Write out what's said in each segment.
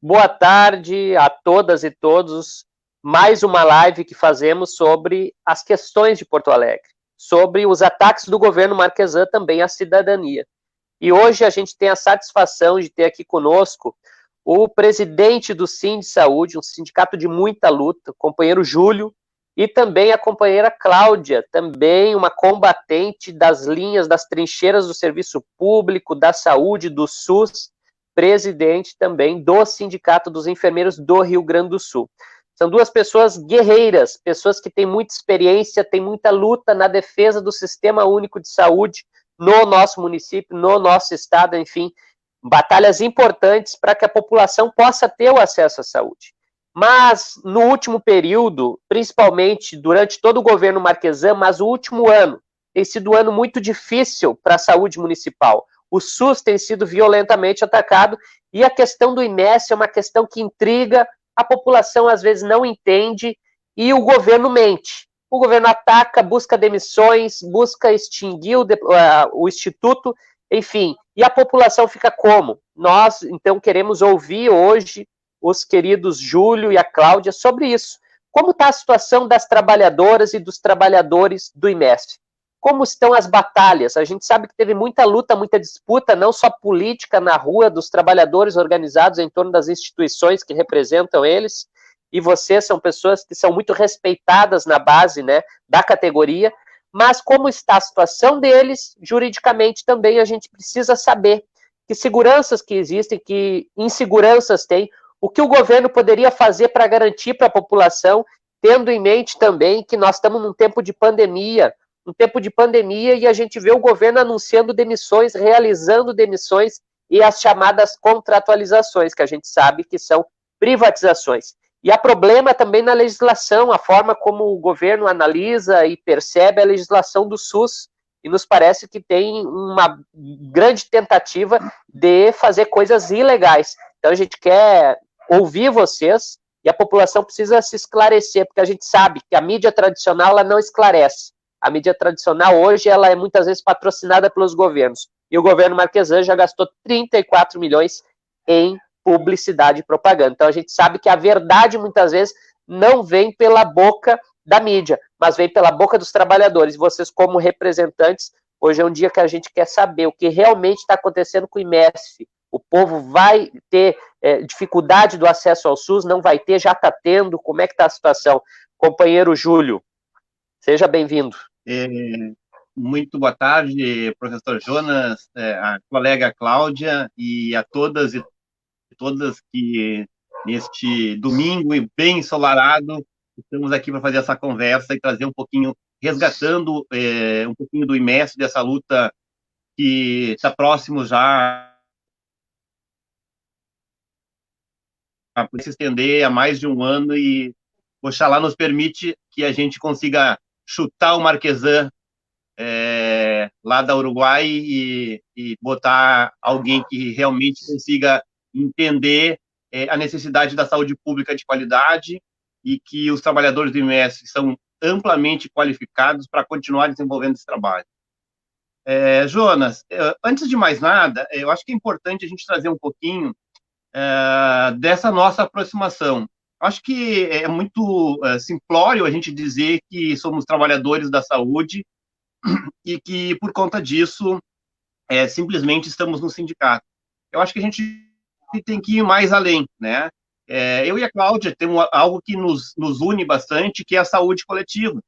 Boa tarde a todas e todos. Mais uma live que fazemos sobre as questões de Porto Alegre, sobre os ataques do governo Marquesan também à cidadania. E hoje a gente tem a satisfação de ter aqui conosco o presidente do Sind Saúde, um sindicato de muita luta, o companheiro Júlio, e também a companheira Cláudia, também uma combatente das linhas, das trincheiras do serviço público, da saúde, do SUS, presidente também do Sindicato dos Enfermeiros do Rio Grande do Sul. São duas pessoas guerreiras, pessoas que têm muita experiência, têm muita luta na defesa do Sistema Único de Saúde no nosso município, no nosso estado, enfim, batalhas importantes para que a população possa ter o acesso à saúde. Mas no último período, principalmente durante todo o governo Marquesan, mas o último ano tem sido um ano muito difícil para a saúde municipal. O SUS tem sido violentamente atacado e a questão do IMES é uma questão que intriga, a população às vezes não entende e o governo mente. O governo ataca, busca demissões, busca extinguir o Instituto, enfim, e a população fica como? Nós, então, queremos ouvir hoje os queridos Júlio e a Cláudia sobre isso. Como está a situação das trabalhadoras e dos trabalhadores do IMES? Como estão as batalhas? A gente sabe que teve muita luta, muita disputa, não só política na rua, dos trabalhadores organizados em torno das instituições que representam eles, e vocês são pessoas que são muito respeitadas na base, né, da categoria, mas como está a situação deles, juridicamente também a gente precisa saber que seguranças que existem, que inseguranças tem, o que o governo poderia fazer para garantir para a população, tendo em mente também que nós estamos num tempo de pandemia, e a gente vê o governo anunciando demissões, realizando demissões e as chamadas contratualizações, que a gente sabe que são privatizações. E há problema também na legislação, a forma como o governo analisa e percebe a legislação do SUS, e nos parece que tem uma grande tentativa de fazer coisas ilegais. Então a gente quer ouvir vocês e a população precisa se esclarecer, porque a gente sabe que a mídia tradicional ela não esclarece. A mídia tradicional hoje ela é muitas vezes patrocinada pelos governos. E o governo Marquesan já gastou 34 milhões em publicidade e propaganda. Então a gente sabe que a verdade muitas vezes não vem pela boca da mídia, mas vem pela boca dos trabalhadores. Vocês, como representantes, hoje é um dia que a gente quer saber o que realmente está acontecendo com o IMESF. O povo vai ter dificuldade do acesso ao SUS, não vai ter, já está tendo. Como é que está a situação? Companheiro Júlio, seja bem-vindo. Muito boa tarde, professor Jonas, a colega Cláudia e a todas e todas que neste domingo bem ensolarado estamos aqui para fazer essa conversa e trazer um pouquinho, resgatando um pouquinho do IMES, dessa luta que está próximo já a se estender a mais de um ano e oxalá nos permite que a gente consiga chutar o Marquesan lá da Uruguai e botar alguém que realmente consiga entender a necessidade da saúde pública de qualidade e que os trabalhadores do IMS são amplamente qualificados para continuar desenvolvendo esse trabalho. Jonas, antes de mais nada, eu acho que é importante a gente trazer um pouquinho dessa nossa aproximação. Acho que é muito simplório a gente dizer que somos trabalhadores da saúde e que, por conta disso, simplesmente estamos no sindicato. Eu acho que a gente tem que ir mais além, né? Eu e a Cláudia temos algo que nos une bastante, que é a saúde coletiva.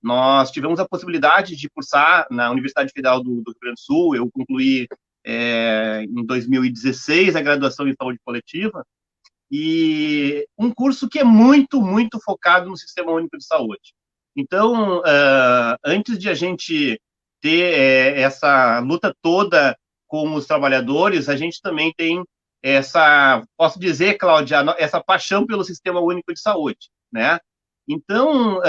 Nós tivemos a possibilidade de cursar na Universidade Federal do Rio Grande do Sul, eu concluí em 2016 a graduação em saúde coletiva, e um curso que é muito, muito focado no Sistema Único de Saúde. Então, antes de a gente ter essa luta toda com os trabalhadores, a gente também tem posso dizer, Cláudia, essa paixão pelo Sistema Único de Saúde, né? Então,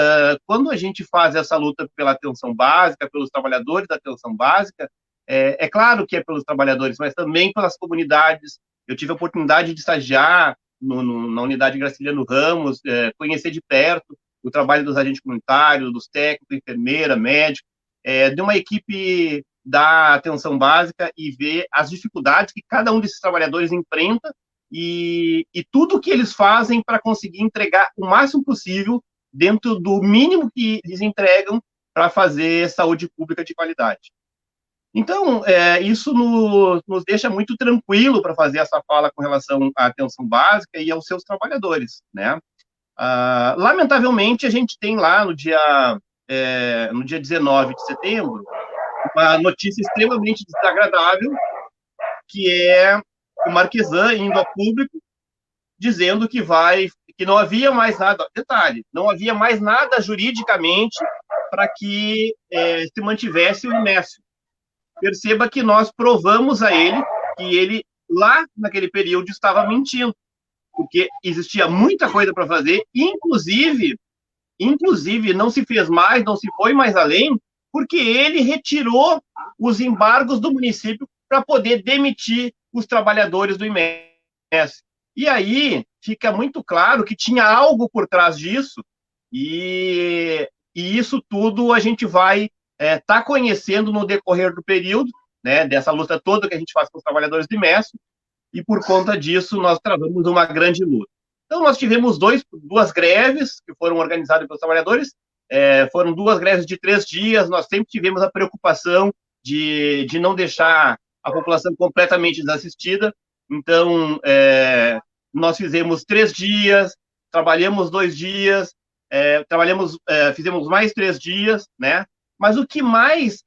quando a gente faz essa luta pela atenção básica, pelos trabalhadores da atenção básica, é claro que é pelos trabalhadores, mas também pelas comunidades. Eu tive a oportunidade de estagiar na unidade Graciliano Ramos, conhecer de perto o trabalho dos agentes comunitários, dos técnicos, enfermeira, médico, de uma equipe da atenção básica e ver as dificuldades que cada um desses trabalhadores enfrenta e tudo que eles fazem para conseguir entregar o máximo possível dentro do mínimo que eles entregam para fazer saúde pública de qualidade. Então, isso nos deixa muito tranquilo para fazer essa fala com relação à atenção básica e aos seus trabalhadores, né? Lamentavelmente, a gente tem lá no dia 19 de setembro uma notícia extremamente desagradável, que é o Marquesan indo a público dizendo que não havia mais nada, detalhe, não havia mais nada juridicamente para que se mantivesse o Imécio. Perceba que nós provamos a ele que ele, lá naquele período, estava mentindo, porque existia muita coisa para fazer, inclusive não se fez mais, não se foi mais além, porque ele retirou os embargos do município para poder demitir os trabalhadores do IMES. E aí fica muito claro que tinha algo por trás disso, e isso tudo a gente vai tá conhecendo no decorrer do período, né, dessa luta toda que a gente faz com os trabalhadores do IMES, e por conta disso nós travamos uma grande luta. Então nós tivemos duas greves que foram organizadas pelos trabalhadores, foram 2 greves de 3 dias, nós sempre tivemos a preocupação de não deixar a população completamente desassistida, então nós fizemos 3 dias, trabalhamos 2 dias, fizemos mais 3 dias, né? Mas o que mais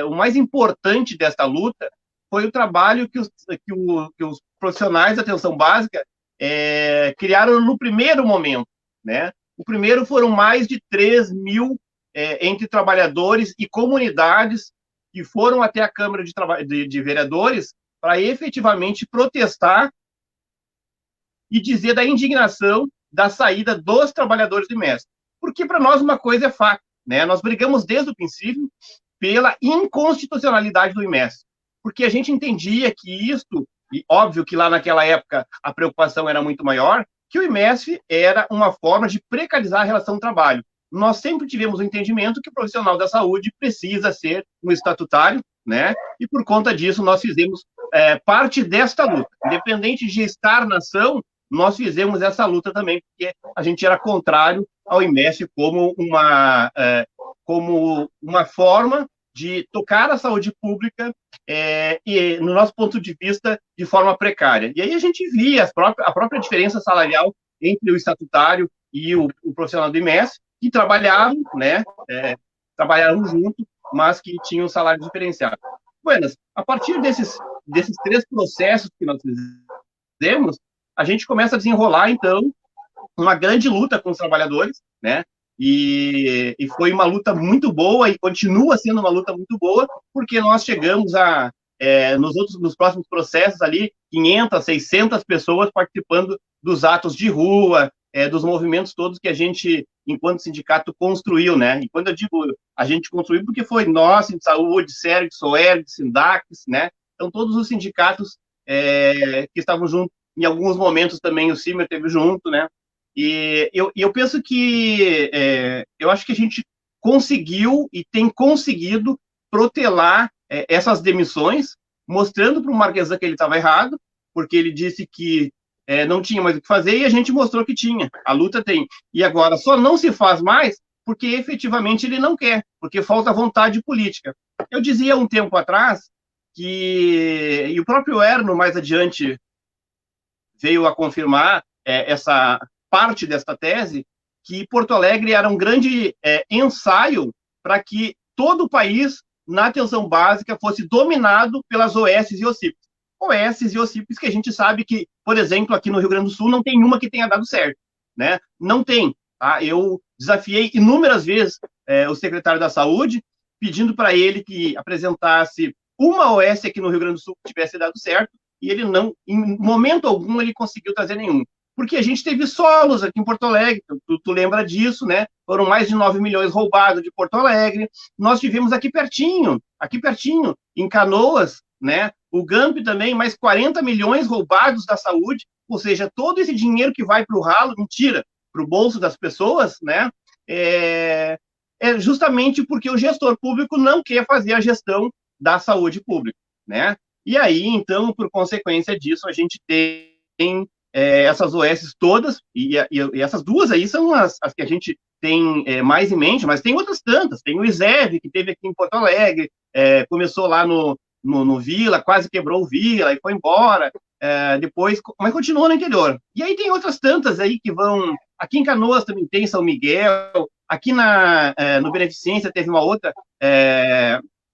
o mais importante desta luta foi o trabalho que os profissionais da atenção básica criaram no primeiro momento, né? O primeiro foram mais de 3 mil entre trabalhadores e comunidades que foram até a Câmara de Vereadores para efetivamente protestar e dizer da indignação da saída dos trabalhadores do IMES. Porque para nós uma coisa é fato, né? Nós brigamos desde o princípio pela inconstitucionalidade do IMES, porque a gente entendia que isto, e óbvio que lá naquela época a preocupação era muito maior, que o IMESF era uma forma de precarizar a relação de trabalho. Nós sempre tivemos o entendimento que o profissional da saúde precisa ser um estatutário, né? E por conta disso nós fizemos parte desta luta. Independente de estar na ação, nós fizemos essa luta também, porque a gente era contrário ao IMESF como uma forma de tocar a saúde pública e, no nosso ponto de vista, de forma precária. E aí a gente via a própria diferença salarial entre o estatutário e o profissional do IMES, que trabalhavam, né, trabalhavam junto, mas que tinham um salário diferenciado. Buenas, a partir desses 3 processos que nós fizemos, a gente começa a desenrolar, então, uma grande luta com os trabalhadores, né? E foi uma luta muito boa e continua sendo uma luta muito boa, porque nós chegamos nos próximos processos ali, 500, 600 pessoas participando dos atos de rua, dos movimentos todos que a gente, enquanto sindicato, construiu, né? E quando eu digo a gente construiu, porque foi nós, de Saúde, SERG, SOERG, SINDACS, né? Então, todos os sindicatos que estavam juntos, em alguns momentos também o CIMER esteve junto, né? E eu penso que eu acho que a gente conseguiu e tem conseguido protelar essas demissões, mostrando para o Marquesan que ele estava errado, porque ele disse que não tinha mais o que fazer, e a gente mostrou que tinha. A luta tem. E agora só não se faz mais porque efetivamente ele não quer, porque falta vontade política. Eu dizia um tempo atrás e o próprio Erno, mais adiante, veio a confirmar essa parte desta tese, que Porto Alegre era um grande ensaio para que todo o país, na atenção básica, fosse dominado pelas OS e OCIPs. OS e OCIPs que a gente sabe que, por exemplo, aqui no Rio Grande do Sul, não tem uma que tenha dado certo, né? Não tem. Tá? Eu desafiei inúmeras vezes o secretário da Saúde, pedindo para ele que apresentasse uma OS aqui no Rio Grande do Sul que tivesse dado certo, e ele não, em momento algum, ele conseguiu trazer nenhum. Porque a gente teve solos aqui em Porto Alegre, tu lembra disso, né? Foram mais de 9 milhões roubados de Porto Alegre. Nós tivemos aqui pertinho, em Canoas, né? O GAMP também, mais 40 milhões roubados da saúde, ou seja, todo esse dinheiro que vai para o ralo, mentira, para o bolso das pessoas, né? É justamente porque o gestor público não quer fazer a gestão da saúde pública, né? E aí, então, por consequência disso, a gente tem essas OS todas, e essas duas aí são as que a gente tem mais em mente, mas tem outras tantas. Tem o ISEV, que teve aqui em Porto Alegre, começou lá no Vila, quase quebrou o Vila e foi embora, depois, mas continuou no interior. E aí tem outras tantas aí que vão... Aqui em Canoas também tem São Miguel, aqui no Beneficência teve uma outra,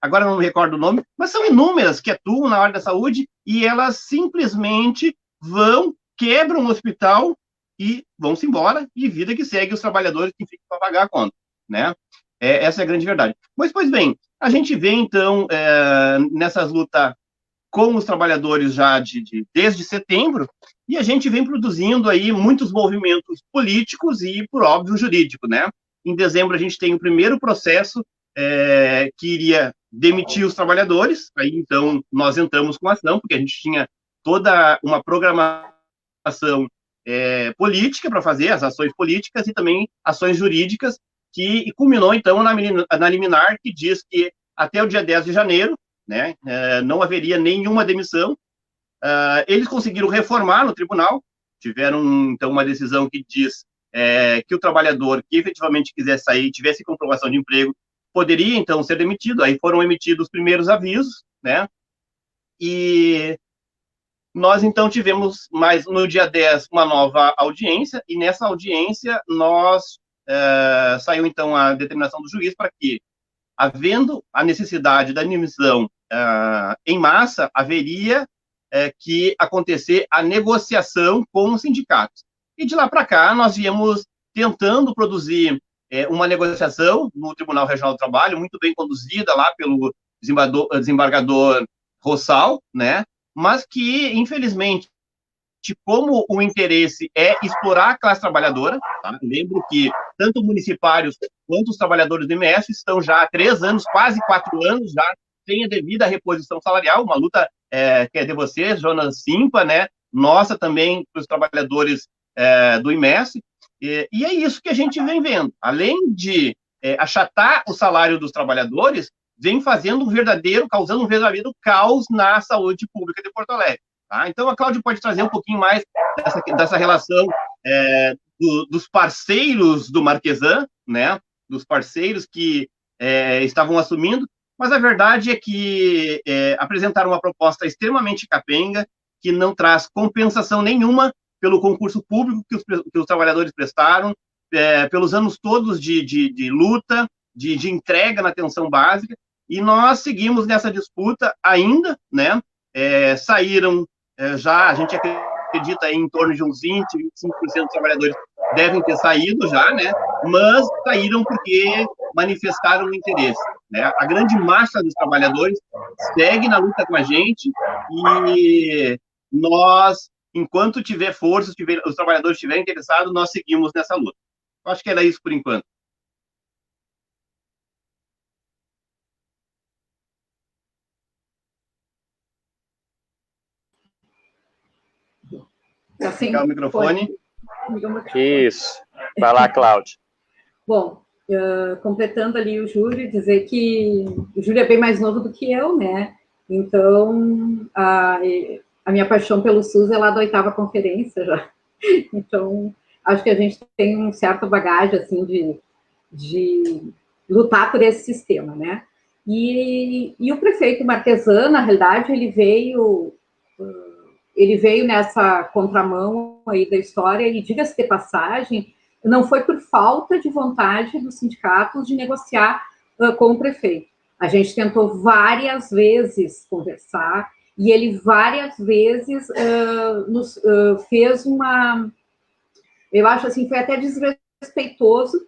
agora não me recordo o nome, mas são inúmeras que atuam na área da saúde e elas simplesmente quebram o hospital e vão-se embora, e vida que segue os trabalhadores que ficam para pagar a conta, né? Essa é a grande verdade. Mas, pois bem, a gente vê, então, nessas lutas com os trabalhadores já desde setembro, e a gente vem produzindo aí muitos movimentos políticos e, por óbvio, jurídico, né? Em dezembro, a gente tem o primeiro processo que iria demitir os trabalhadores, aí, então, nós entramos com a ação, porque a gente tinha toda uma programação política para fazer, as ações políticas e também ações jurídicas, que culminou, então, na liminar, que diz que até o dia 10 de janeiro, né, não haveria nenhuma demissão. Eles conseguiram reformar no tribunal, tiveram, então, uma decisão que diz que o trabalhador que efetivamente quisesse sair, tivesse comprovação de emprego, poderia, então, ser demitido. Aí foram emitidos os primeiros avisos, né, e nós, então, tivemos, mais no dia 10, uma nova audiência, e nessa audiência saiu, então, a determinação do juiz para que, havendo a necessidade da demissão em massa, haveria que acontecer a negociação com os sindicatos. E de lá para cá, nós viemos tentando produzir uma negociação no Tribunal Regional do Trabalho, muito bem conduzida lá pelo desembargador Rossal, né? Mas que, infelizmente, como o interesse é explorar a classe trabalhadora, tá? Lembro que tanto municipários quanto os trabalhadores do MS estão já há 3 anos, quase 4 anos, já sem a devida reposição salarial, uma luta que é de vocês, Jonas Simpa, né? Nossa também, para os trabalhadores do IMES, e é isso que a gente vem vendo. Além de achatar o salário dos trabalhadores, vem causando um verdadeiro caos na saúde pública de Porto Alegre. Tá? Então, a Cláudia pode trazer um pouquinho mais dessa relação dos parceiros do Marquesan, né? Dos parceiros que estavam assumindo, mas a verdade é que apresentaram uma proposta extremamente capenga, que não traz compensação nenhuma pelo concurso público que os trabalhadores prestaram, pelos anos todos de luta, de entrega na atenção básica, e nós seguimos nessa disputa ainda, né? Saíram já, a gente acredita em torno de uns 20, 25% dos trabalhadores devem ter saído já, né? Mas saíram porque manifestaram interesse, né? A grande massa dos trabalhadores segue na luta com a gente e nós, enquanto tiver força, os trabalhadores estiverem interessados, nós seguimos nessa luta. Eu acho que era isso por enquanto. Assim, ligar o microfone. Isso. Vai lá, Cláudia. Bom, completando ali o Júlio, dizer que o Júlio é bem mais novo do que eu, né? Então, a minha paixão pelo SUS é lá da 8ª conferência já. Então, acho que a gente tem um certo bagagem, assim, de lutar por esse sistema, né? E o prefeito Marquesan, na realidade, ele veio nessa contramão aí da história, e diga-se de passagem, não foi por falta de vontade dos sindicatos de negociar com o prefeito. A gente tentou várias vezes conversar, e ele várias vezes nos fez uma... Eu acho assim, foi até desrespeitoso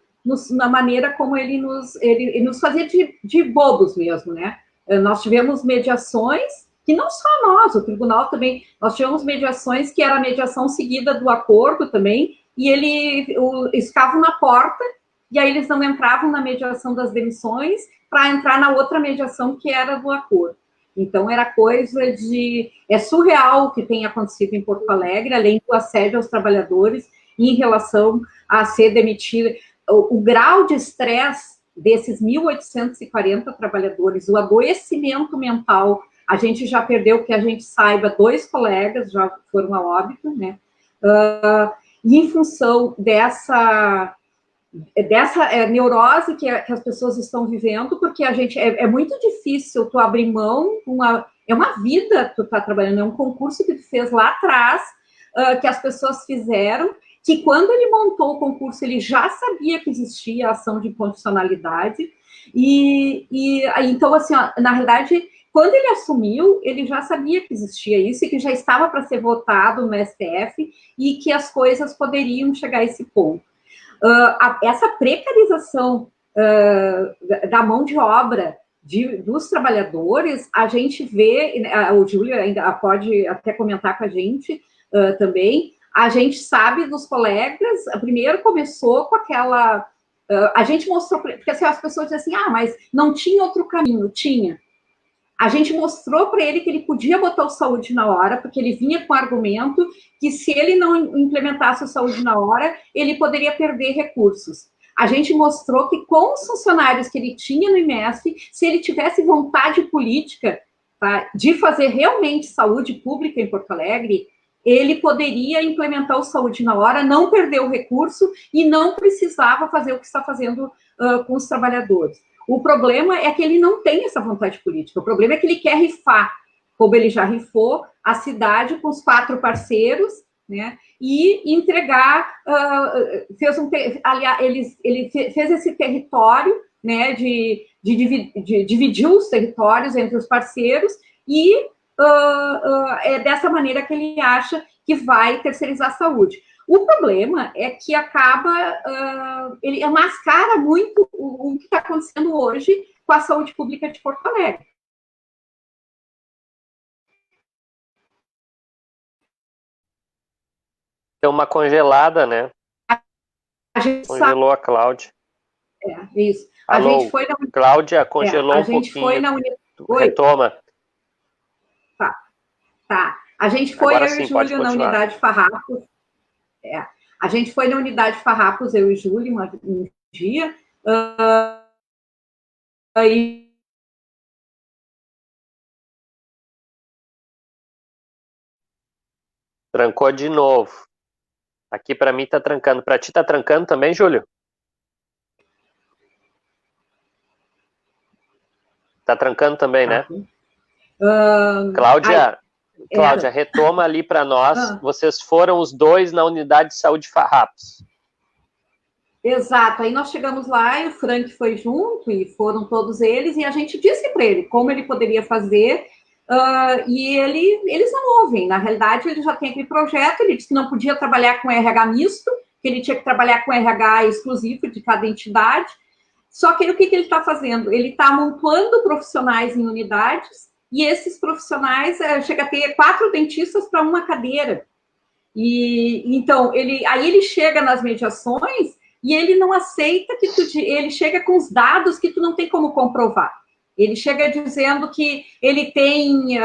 na maneira como ele nos fazia de bobos mesmo, né? Nós tivemos mediações, que não só nós, o tribunal também, nós tivemos mediações que era a mediação seguida do acordo também, e eles ficavam na porta, e aí eles não entravam na mediação das demissões para entrar na outra mediação que era do acordo. Então, era coisa de... É surreal o que tem acontecido em Porto Alegre, além do assédio aos trabalhadores em relação a ser demitido. O grau de estresse desses 1.840 trabalhadores, o adoecimento mental A gente já perdeu, que a gente saiba, 2 colegas já foram a óbito, né? E em função dessa neurose que as pessoas estão vivendo, porque a gente é muito difícil tu abrir mão, é uma vida tu tá trabalhando, é um concurso que tu fez lá atrás, que as pessoas fizeram, que quando ele montou o concurso, ele já sabia que existia a ação de inconstitucionalidade, então, assim, ó, na realidade, quando ele assumiu, ele já sabia que existia isso e que já estava para ser votado no STF e que as coisas poderiam chegar a esse ponto. Essa precarização da mão de obra dos trabalhadores, a gente vê, o Júlio ainda pode até comentar com a gente também, a gente sabe dos colegas, primeiro começou com aquela... a gente mostrou, porque assim, as pessoas dizem assim, mas não tinha outro caminho, tinha. A gente mostrou para ele que ele podia botar o saúde na hora, porque ele vinha com o argumento que se ele não implementasse o saúde na hora, ele poderia perder recursos. A gente mostrou que com os funcionários que ele tinha no IMESF, se ele tivesse vontade política, tá, de fazer realmente saúde pública em Porto Alegre, ele poderia implementar o saúde na hora, não perder o recurso e não precisava fazer o que está fazendo com os trabalhadores. O problema é que ele não tem essa vontade política. O problema é que ele quer rifar, como ele já rifou, a cidade com os 4 parceiros, né? E entregar, ele fez esse território, né? Dividiu os territórios entre os parceiros e é dessa maneira que ele acha que vai terceirizar a saúde. O problema é que ele mascara muito o que está acontecendo hoje com a saúde pública de Porto Alegre. Deu uma congelada, né? A gente congelou a Cláudia. Isso. Alô, a gente foi na... Cláudia, congelou a um gente pouquinho. Foi na Retoma. Tá. A gente foi, agora eu sim, e Júlio, na unidade Farrapos. A gente foi na unidade Farrapos, eu e Júlio, um dia. Aí trancou de novo. Aqui para mim tá trancando. Para ti tá trancando também, Júlio? Tá trancando também, né? Cláudia, retoma ali para nós. Vocês foram os 2 na unidade de saúde Farrapos. Exato. Aí nós chegamos lá e o Frank foi junto e foram todos eles e a gente disse para ele como ele poderia fazer e eles não ouvem. Na realidade, ele já tem aquele projeto, ele disse que não podia trabalhar com RH misto, que ele tinha que trabalhar com RH exclusivo de cada entidade. Só que o que ele está fazendo? Ele está amontoando profissionais em unidades e esses profissionais chega a ter 4 dentistas para uma cadeira. E então, aí ele chega nas mediações e ele não aceita ele chega com os dados que tu não tem como comprovar. Ele chega dizendo que ele tem,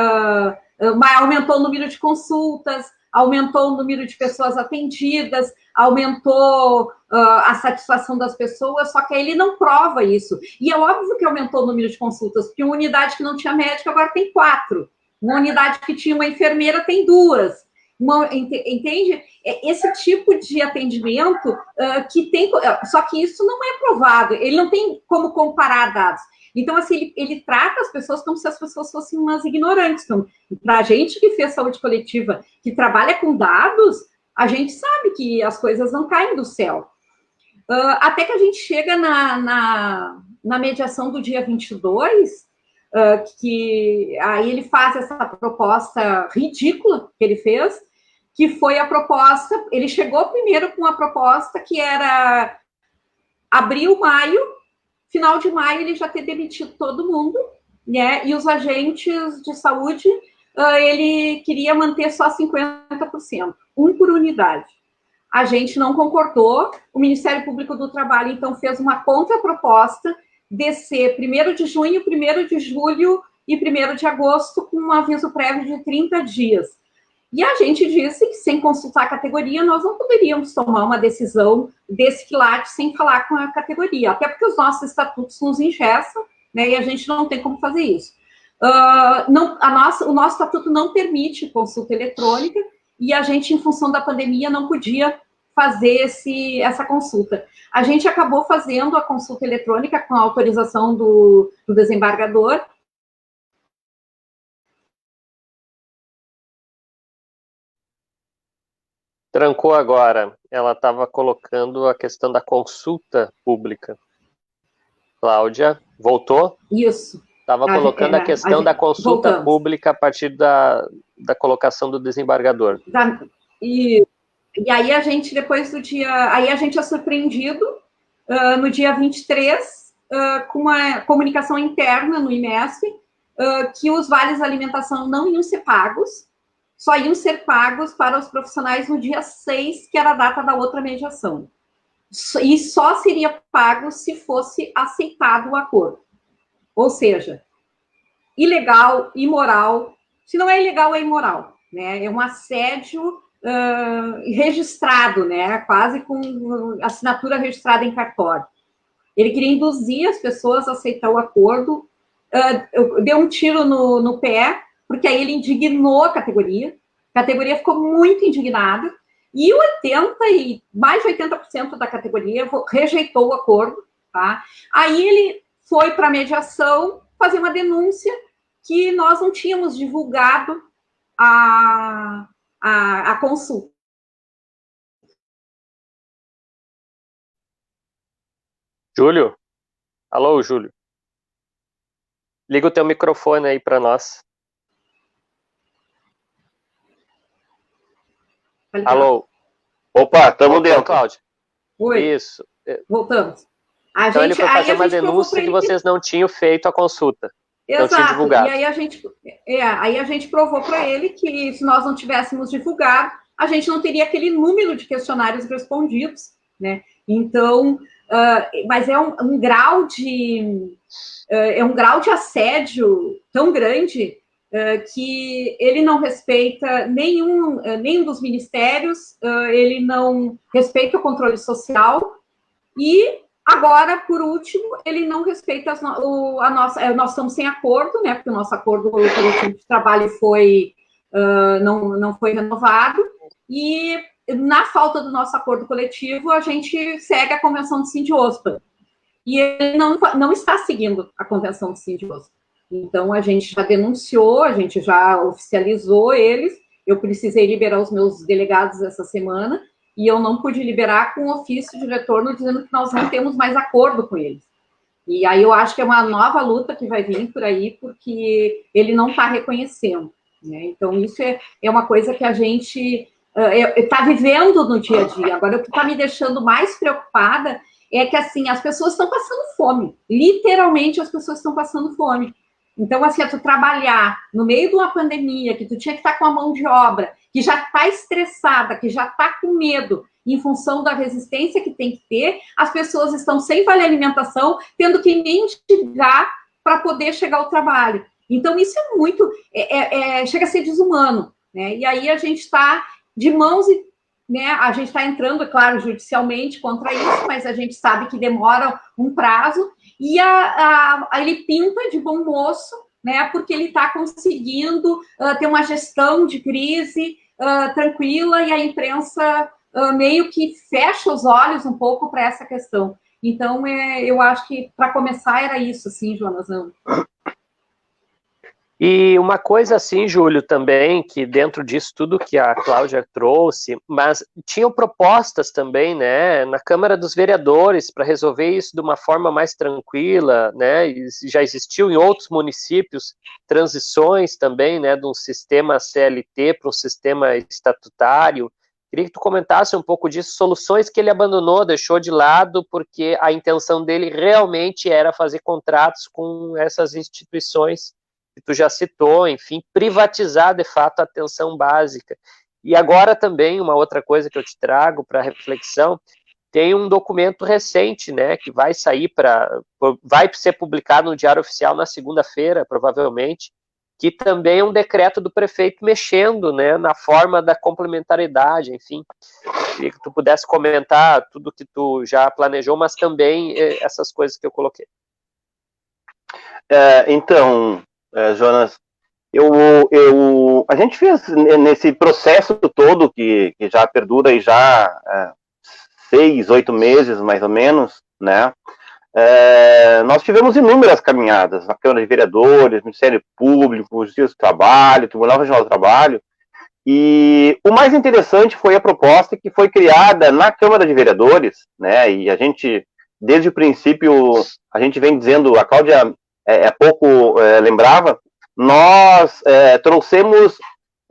aumentou o número de consultas, aumentou o número de pessoas atendidas, aumentou a satisfação das pessoas, só que ele não prova isso. E é óbvio que aumentou o número de consultas, porque uma unidade que não tinha médico agora tem 4. Uma unidade que tinha uma enfermeira tem 2. Entende? Esse tipo de atendimento que tem... Só que isso não é provado, ele não tem como comparar dados. Então, assim, ele trata as pessoas como se as pessoas fossem umas ignorantes. Então, para a gente que fez saúde coletiva, que trabalha com dados, a gente sabe que as coisas não caem do céu. Até que a gente chega na mediação do dia 22, que aí ele faz essa proposta ridícula que ele fez, que foi a proposta... Ele chegou primeiro com a proposta que era abril, maio, final de maio ele já ter demitido todo mundo, né? E os agentes de saúde, ele queria manter só 50%, 1 por unidade. A gente não concordou, o Ministério Público do Trabalho, então, fez uma contraproposta de ser 1º de junho, 1º de julho e 1º de agosto, com um aviso prévio de 30 dias. E a gente disse que, sem consultar a categoria, nós não poderíamos tomar uma decisão desse quilate sem falar com a categoria, até porque os nossos estatutos nos engessam, né, e a gente não tem como fazer isso. o nosso estatuto não permite consulta eletrônica e a gente, em função da pandemia, não podia fazer essa consulta. A gente acabou fazendo a consulta eletrônica com a autorização do desembargador. Trancou agora. Ela estava colocando a questão da consulta pública. Cláudia, voltou? Isso. Estava colocando a questão da consulta pública a partir da colocação do desembargador. E aí a gente, depois do dia... Aí a gente é surpreendido no dia 23 com uma comunicação interna no IMESP que os vales alimentação não iam ser pagos, só iam ser pagos para os profissionais no dia 6, que era a data da outra mediação. E só seria pago se fosse aceitado o acordo. Ou seja, ilegal, imoral. Se não é ilegal, é imoral. Né? É um assédio registrado, né? Quase com assinatura registrada em cartório. Ele queria induzir as pessoas a aceitar o acordo. Deu um tiro no pé, porque aí ele indignou a categoria ficou muito indignada, e mais de 80% da categoria rejeitou o acordo, tá? Aí ele foi para a mediação fazer uma denúncia que nós não tínhamos divulgado a consulta. Júlio? Alô, Júlio? Liga o teu microfone aí para nós. Alô? Opa, estamos dentro. Cláudia. Oi. Isso. Voltamos. Então ele foi fazer uma denúncia que vocês não tinham feito a consulta. Exato. Não tinham divulgado. E aí a gente provou para ele que se nós não tivéssemos divulgado, a gente não teria aquele número de questionários respondidos, né? Então, mas é um grau de assédio tão grande que ele não respeita nenhum dos ministérios, ele não respeita o controle social e agora, por último, ele não respeita nós estamos sem acordo, né? Porque o nosso acordo coletivo de trabalho não foi renovado e na falta do nosso acordo coletivo a gente segue a convenção do Sindiospa e ele não está seguindo a convenção do Sindiospa. Então, a gente já denunciou, a gente já oficializou eles, eu precisei liberar os meus delegados essa semana, e eu não pude liberar com ofício de retorno dizendo que nós não temos mais acordo com eles. E aí eu acho que é uma nova luta que vai vir por aí, porque ele não está reconhecendo. Né? Então, isso é uma coisa que a gente está vivendo no dia a dia. Agora, o que está me deixando mais preocupada é que, assim, as pessoas estão passando fome. Literalmente, as pessoas estão passando fome. Então, assim, tu trabalhar no meio de uma pandemia, que tu tinha que estar com a mão de obra, que já está estressada, que já está com medo, em função da resistência que tem que ter, as pessoas estão sem vale alimentação, tendo que mendigar para poder chegar ao trabalho. Então, isso é muito... chega a ser desumano, né? E aí a gente está de mãos... Né? A gente está entrando, é claro, judicialmente contra isso, mas a gente sabe que demora um prazo, e ele pinta de bom moço, né? Porque ele está conseguindo ter uma gestão de crise tranquila, e a imprensa meio que fecha os olhos um pouco para essa questão. Então, eu acho que, para começar, era isso, assim, Jonas. E uma coisa assim, Júlio, também, que dentro disso tudo que a Cláudia trouxe, mas tinham propostas também, né, na Câmara dos Vereadores para resolver isso de uma forma mais tranquila, né, e já existiu em outros municípios transições também, né, de um sistema CLT para um sistema estatutário. Queria que tu comentasse um pouco disso, soluções que ele abandonou, deixou de lado, porque a intenção dele realmente era fazer contratos com essas instituições que tu já citou, enfim, privatizar de fato a atenção básica. E agora também, uma outra coisa que eu te trago para reflexão, tem um documento recente, né, que vai vai ser publicado no Diário Oficial na segunda-feira, provavelmente, que também é um decreto do prefeito mexendo, né, na forma da complementaridade, enfim. Queria que tu pudesse comentar tudo que tu já planejou, mas também essas coisas que eu coloquei. Então, Jonas, a gente fez nesse processo todo que já perdura aí já 6, 8 meses, mais ou menos, né? Nós tivemos inúmeras caminhadas na Câmara de Vereadores, Ministério Público, Justiça do Trabalho, Tribunal Regional do Trabalho, e o mais interessante foi a proposta que foi criada na Câmara de Vereadores, né? E a gente, desde o princípio, a gente vem dizendo, a Cláudia há pouco lembrava, nós trouxemos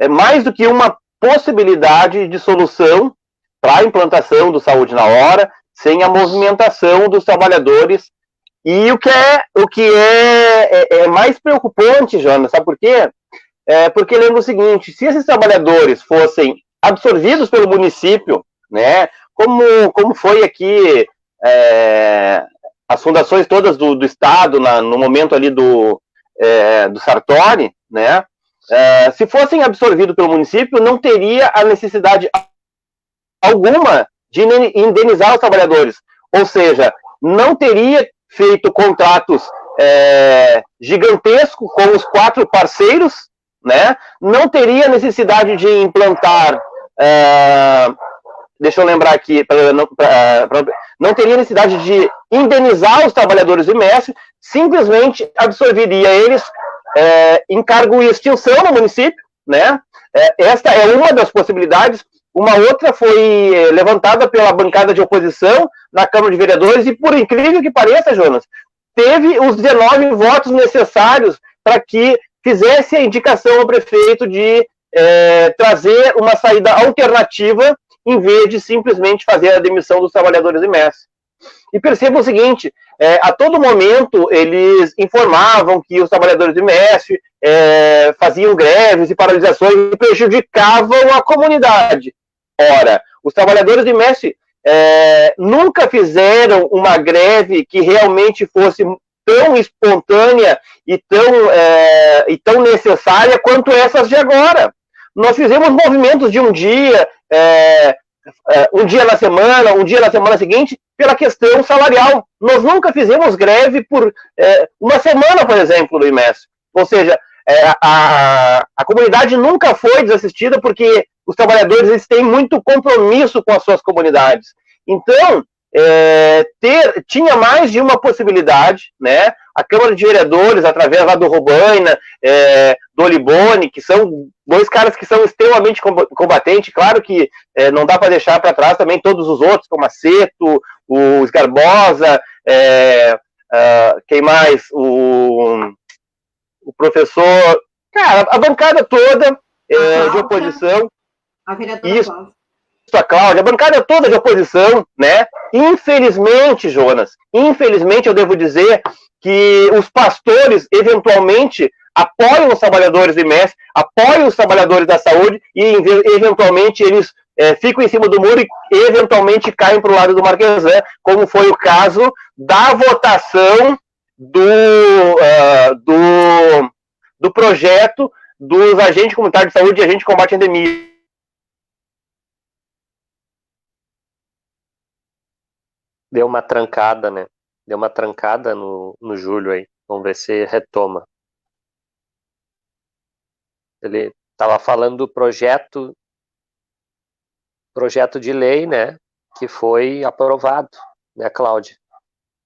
mais do que uma possibilidade de solução para a implantação do Saúde na Hora, sem a movimentação dos trabalhadores. E o que é mais preocupante, Jonas, sabe por quê? Porque lembra o seguinte, se esses trabalhadores fossem absorvidos pelo município, né, como foi aqui as fundações todas do Estado, no momento ali do Sartori, né, se fossem absorvidos pelo município, não teria a necessidade alguma de indenizar os trabalhadores. Ou seja, não teria feito contratos gigantescos com os 4 parceiros, né? Não teria necessidade de implantar, deixa eu lembrar aqui, não teria necessidade de indenizar os trabalhadores do IMES, simplesmente absorveria eles em cargo e extinção no município, né? Esta é uma das possibilidades. Uma outra foi levantada pela bancada de oposição na Câmara de Vereadores e, por incrível que pareça, Jonas, teve os 19 votos necessários para que fizesse a indicação ao prefeito de trazer uma saída alternativa em vez de simplesmente fazer a demissão dos trabalhadores do IMES. E perceba o seguinte, a todo momento eles informavam que os trabalhadores do IMES faziam greves e paralisações e prejudicavam a comunidade. Ora, os trabalhadores do IMES nunca fizeram uma greve que realmente fosse tão espontânea e tão necessária quanto essas de agora. Nós fizemos movimentos de um dia na semana, um dia na semana seguinte, pela questão salarial. Nós nunca fizemos greve por uma semana, por exemplo, no IMES. Ou seja, a comunidade nunca foi desassistida porque os trabalhadores eles têm muito compromisso com as suas comunidades. Então, tinha mais de uma possibilidade, né? A Câmara de Vereadores, através lá do Robaina, do Olibone, que são 2 caras que são extremamente combatentes, claro que não dá para deixar para trás também todos os outros, como a Seto, o Esgarbosa, quem mais? O professor, cara, a bancada toda de oposição. A vereadora Cláudia. A Cláudia, a bancada toda de oposição, né? Infelizmente, Jonas, eu devo dizer que os pastores, eventualmente, apoiam os trabalhadores do IMES, apoiam os trabalhadores da saúde e, eventualmente, eles ficam em cima do muro e, eventualmente, caem para o lado do Marquesan, como foi o caso da votação do projeto dos agentes comunitários de saúde e agentes de combate à endemia. Deu uma trancada, né? Deu uma trancada no Júlio aí. Vamos ver se retoma. Ele estava falando do projeto de lei, né? Que foi aprovado, né, Cláudia?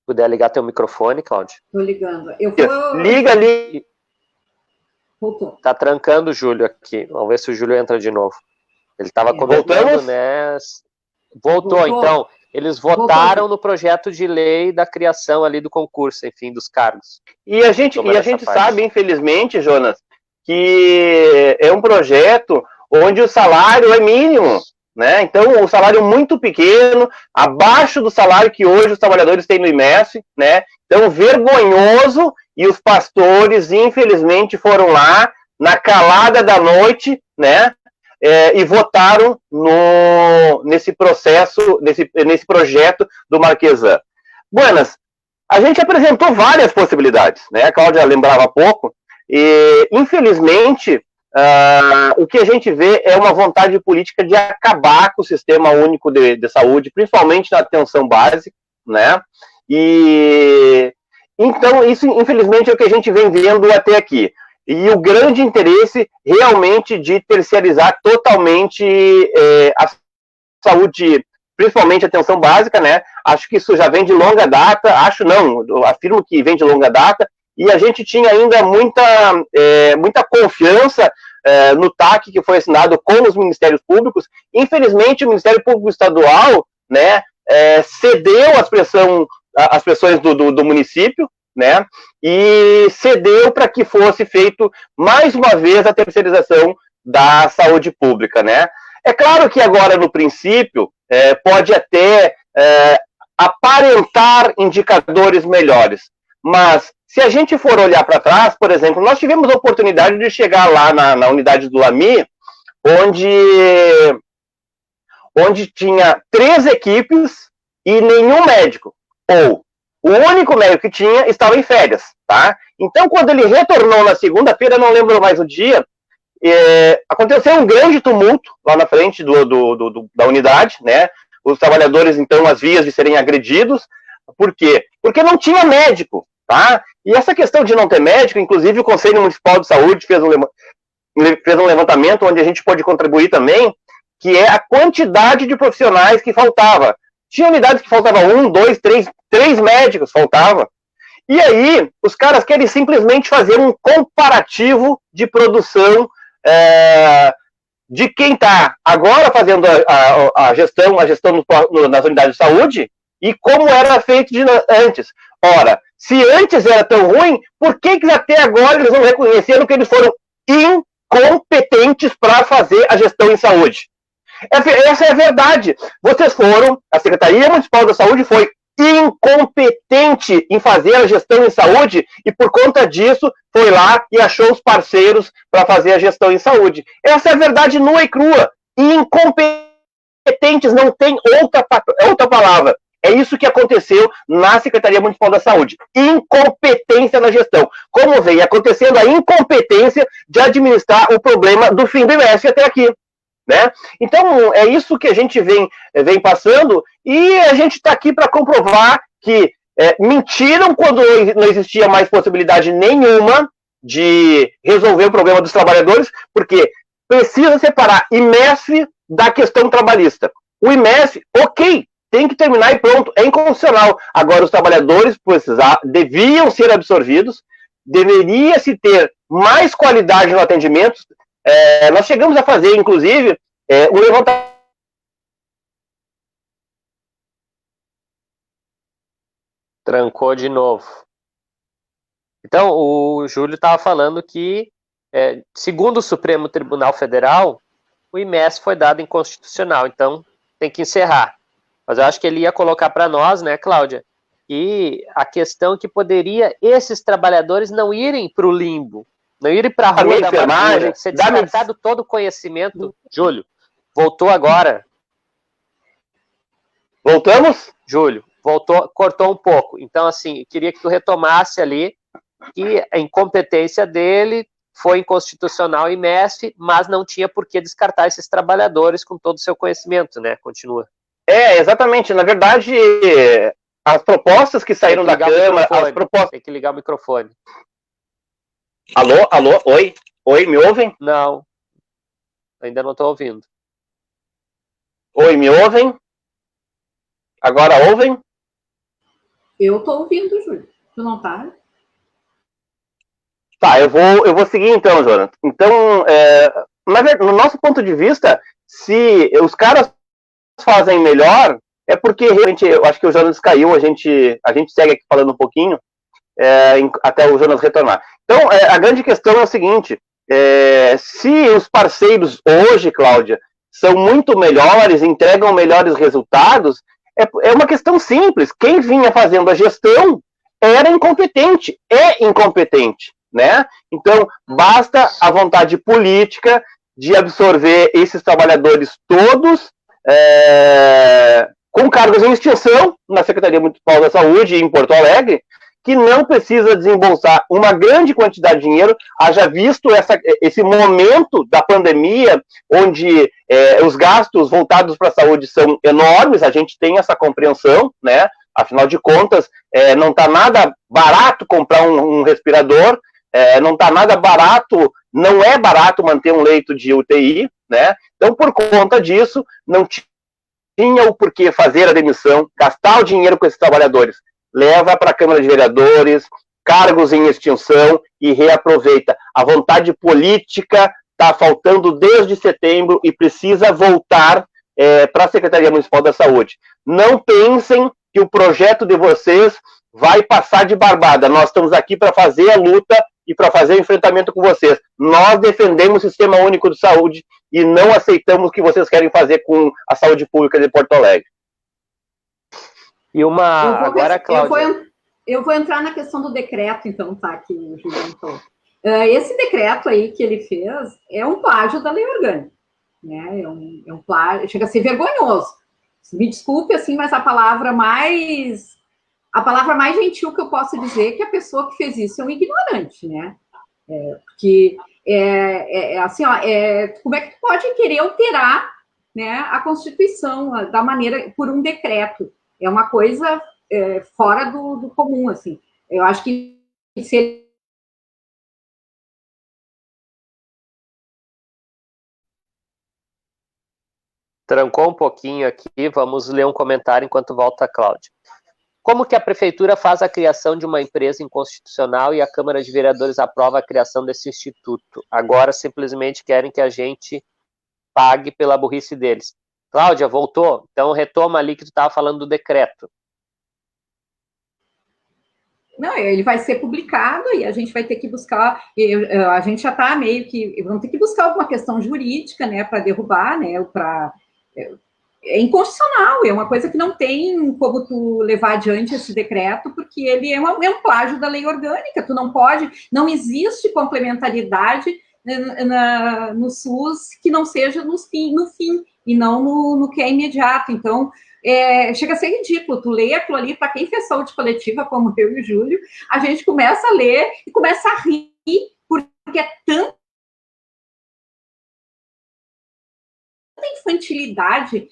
Puder ligar teu microfone, Cláudia? Estou ligando. Eu vou... Liga ali. Voltou. Tá trancando o Júlio aqui. Vamos ver se o Júlio entra de novo. Ele estava comentando, né? Voltou, então. Eles votaram no projeto de lei da criação ali do concurso, enfim, dos cargos. E a gente sabe, infelizmente, Jonas, que é um projeto onde o salário é mínimo, né? Então, o salário é muito pequeno, abaixo do salário que hoje os trabalhadores têm no IMES, né? Então, vergonhoso, e os pastores, infelizmente, foram lá, na calada da noite, né? E votaram nesse processo, nesse projeto do Marquesan. Buenas, a gente apresentou várias possibilidades, né? A Cláudia lembrava há pouco, e infelizmente o que a gente vê é uma vontade política de acabar com o sistema único de saúde, principalmente na atenção básica, né? E então isso infelizmente é o que a gente vem vendo até aqui. e o grande interesse realmente de terceirizar totalmente a saúde, principalmente a atenção básica, né? Acho que isso já vem de longa data, afirmo que vem de longa data, e a gente tinha ainda muita confiança no TAC que foi assinado com os Ministérios Públicos. Infelizmente, o Ministério Público Estadual, né, cedeu às pressões do município, né, e cedeu para que fosse feito mais uma vez a terceirização da saúde pública, né. É claro que agora, no princípio, pode até aparentar indicadores melhores, mas se a gente for olhar para trás, por exemplo, nós tivemos a oportunidade de chegar lá na unidade do Lamy, onde tinha 3 equipes e nenhum médico, ou o único médico que tinha estava em férias, tá? Então, quando ele retornou na segunda-feira, não lembro mais o dia, aconteceu um grande tumulto lá na frente da unidade, né? Os trabalhadores, então, às vias de serem agredidos. Por quê? Porque não tinha médico, tá? E essa questão de não ter médico, inclusive o Conselho Municipal de Saúde fez um levantamento onde a gente pode contribuir também, que é a quantidade de profissionais que faltava. Tinha unidades que faltava 1, 2, 3 médicos faltava. E aí, os caras querem simplesmente fazer um comparativo de produção de quem está agora fazendo a gestão nas unidades de saúde e como era feito antes. Ora, se antes era tão ruim, por que até agora eles não reconheceram que eles foram incompetentes para fazer a gestão em saúde? Essa é a verdade. A Secretaria Municipal da Saúde foi incompetente em fazer a gestão em saúde e por conta disso foi lá e achou os parceiros para fazer a gestão em saúde. Essa é a verdade nua e crua. Incompetentes, não tem outra palavra. É isso que aconteceu na Secretaria Municipal da Saúde. Incompetência na gestão. Como vem acontecendo a incompetência de administrar o problema do fim do bimestre até aqui. Né? Então, é isso que a gente vem passando e a gente está aqui para comprovar que mentiram quando não existia mais possibilidade nenhuma de resolver o problema dos trabalhadores, porque precisa separar IMESF da questão trabalhista. O IMESF, ok, tem que terminar e pronto, é inconstitucional. Agora, os trabalhadores deviam ser absorvidos, deveria-se ter mais qualidade no atendimento. Nós chegamos a fazer, inclusive, um levantamento. Trancou de novo. Então, o Júlio estava falando que, segundo o Supremo Tribunal Federal, o IMESF foi dado inconstitucional, então tem que encerrar. Mas eu acho que ele ia colocar para nós, né, Cláudia, e a questão que poderia esses trabalhadores não irem para o limbo, não irem para a rua da amargura, ser descartado todo o conhecimento. Júlio, voltou agora. Voltamos? Júlio, voltou, cortou um pouco. Então, assim, queria que tu retomasse ali que a incompetência dele foi inconstitucional em MESF, mas não tinha por que descartar esses trabalhadores com todo o seu conhecimento, né? Continua. Exatamente. Na verdade, as propostas que saíram da Câmara... Tem que ligar o microfone. Alô? Oi, me ouvem? Não, ainda não estou ouvindo. Oi, me ouvem? Agora ouvem? Eu estou ouvindo, Júlio. Tu não tá? Tá, eu vou seguir então, Jonathan. Então, no nosso ponto de vista, se os caras fazem melhor, é porque realmente, eu acho que o Jonas caiu, a gente segue aqui falando um pouquinho, até o Jonas retornar. Então, a grande questão é o seguinte, se os parceiros hoje, Cláudia, são muito melhores, entregam melhores resultados, é uma questão simples. Quem vinha fazendo a gestão era incompetente, é incompetente, né? Então, basta a vontade política de absorver esses trabalhadores todos com cargos em extinção na Secretaria Municipal da Saúde em Porto Alegre, que não precisa desembolsar uma grande quantidade de dinheiro, haja visto esse momento da pandemia, onde os gastos voltados para a saúde são enormes, a gente tem essa compreensão, né? Afinal de contas, não está nada barato comprar um respirador, não está nada barato, não é barato manter um leito de UTI, né? Então, por conta disso, não tinha o porquê fazer a demissão, gastar o dinheiro com esses trabalhadores. Leva para a Câmara de Vereadores, cargos em extinção e reaproveita. A vontade política está faltando desde setembro e precisa voltar para a Secretaria Municipal da Saúde. Não pensem que o projeto de vocês vai passar de barbada. Nós estamos aqui para fazer a luta e para fazer o enfrentamento com vocês. Nós defendemos o Sistema Único de Saúde e não aceitamos o que vocês querem fazer com a saúde pública de Porto Alegre. E agora, Cláudia... Eu vou entrar na questão do decreto, então, tá, que o Juliano falou. Esse decreto aí que ele fez é um plágio da lei orgânica, né? É um plágio, chega a ser vergonhoso. Me desculpe, assim, mas a palavra mais gentil que eu posso dizer é que a pessoa que fez isso é um ignorante, né? Porque, assim, ó, como é que tu pode querer alterar, né, a Constituição da maneira, por um decreto? É uma coisa fora do comum, assim. Eu acho que se Trancou um pouquinho aqui, vamos ler um comentário enquanto volta a Cláudia. Como que a Prefeitura faz a criação de uma empresa inconstitucional e a Câmara de Vereadores aprova a criação desse instituto? Agora simplesmente querem que a gente pague pela burrice deles. Cláudia, voltou? Então retoma ali que tu estava falando do decreto. Não, ele vai ser publicado e a gente vai ter que buscar, a gente já está meio que, vamos ter que buscar alguma questão jurídica, né, para derrubar, né, é inconstitucional, é uma coisa que não tem como tu levar adiante esse decreto, porque ele é um plágio da lei orgânica, tu não pode, não existe complementaridade no SUS que não seja no fim e não no que é imediato. Então, chega a ser ridículo, tu lê aquilo ali, para quem fez saúde coletiva, como eu e o Júlio, a gente começa a ler e começa a rir, porque é tanta infantilidade.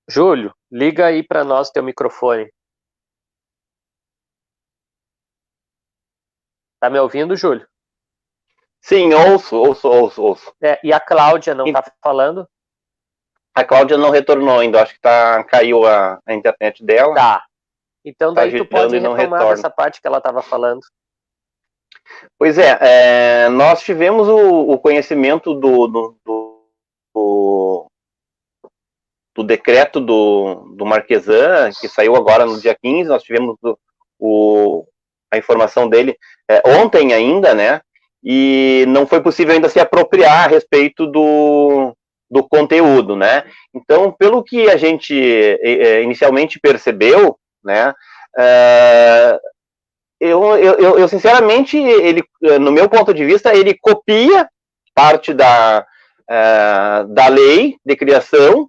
Júlio, liga aí para nós teu microfone. Tá me ouvindo, Júlio? Sim, ouço. E a Cláudia não tá falando? A Cláudia não retornou ainda, acho que caiu a internet dela. Tá. Então daí tu pode retomar essa parte que ela estava falando. Pois nós tivemos o conhecimento do decreto do Marquesan, que saiu agora no dia 15, nós tivemos a informação dele ontem ainda, né, e não foi possível ainda se apropriar a respeito do conteúdo, né. Então, pelo que a gente inicialmente percebeu, né, eu sinceramente, ele, no meu ponto de vista, ele copia parte da lei de criação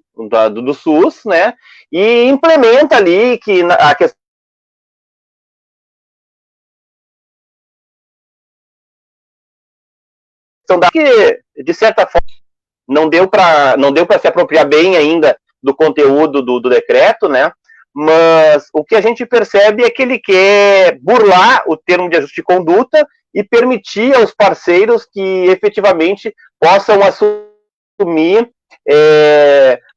do SUS, né, e implementa ali que a questão que, de certa forma, não deu para se apropriar bem ainda do conteúdo do decreto, né, mas o que a gente percebe é que ele quer burlar o termo de ajuste de conduta e permitir aos parceiros que efetivamente possam assumir,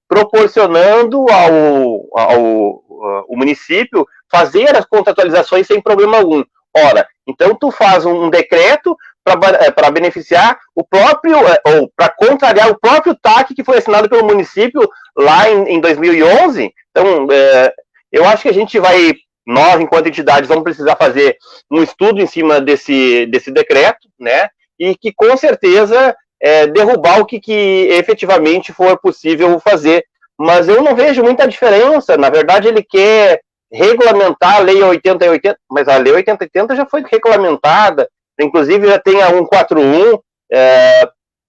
proporcionando ao município fazer as contratualizações sem problema algum. Ora, então tu faz um decreto para beneficiar o próprio, ou para contrariar o próprio TAC que foi assinado pelo município lá em 2011. Então, eu acho que a gente vai, nós, enquanto entidades, vamos precisar fazer um estudo em cima desse decreto, né? E que, com certeza, derrubar o que efetivamente for possível fazer. Mas eu não vejo muita diferença. Na verdade, ele quer regulamentar a Lei 8080, mas a Lei 8080 já foi regulamentada, inclusive já tem a 141.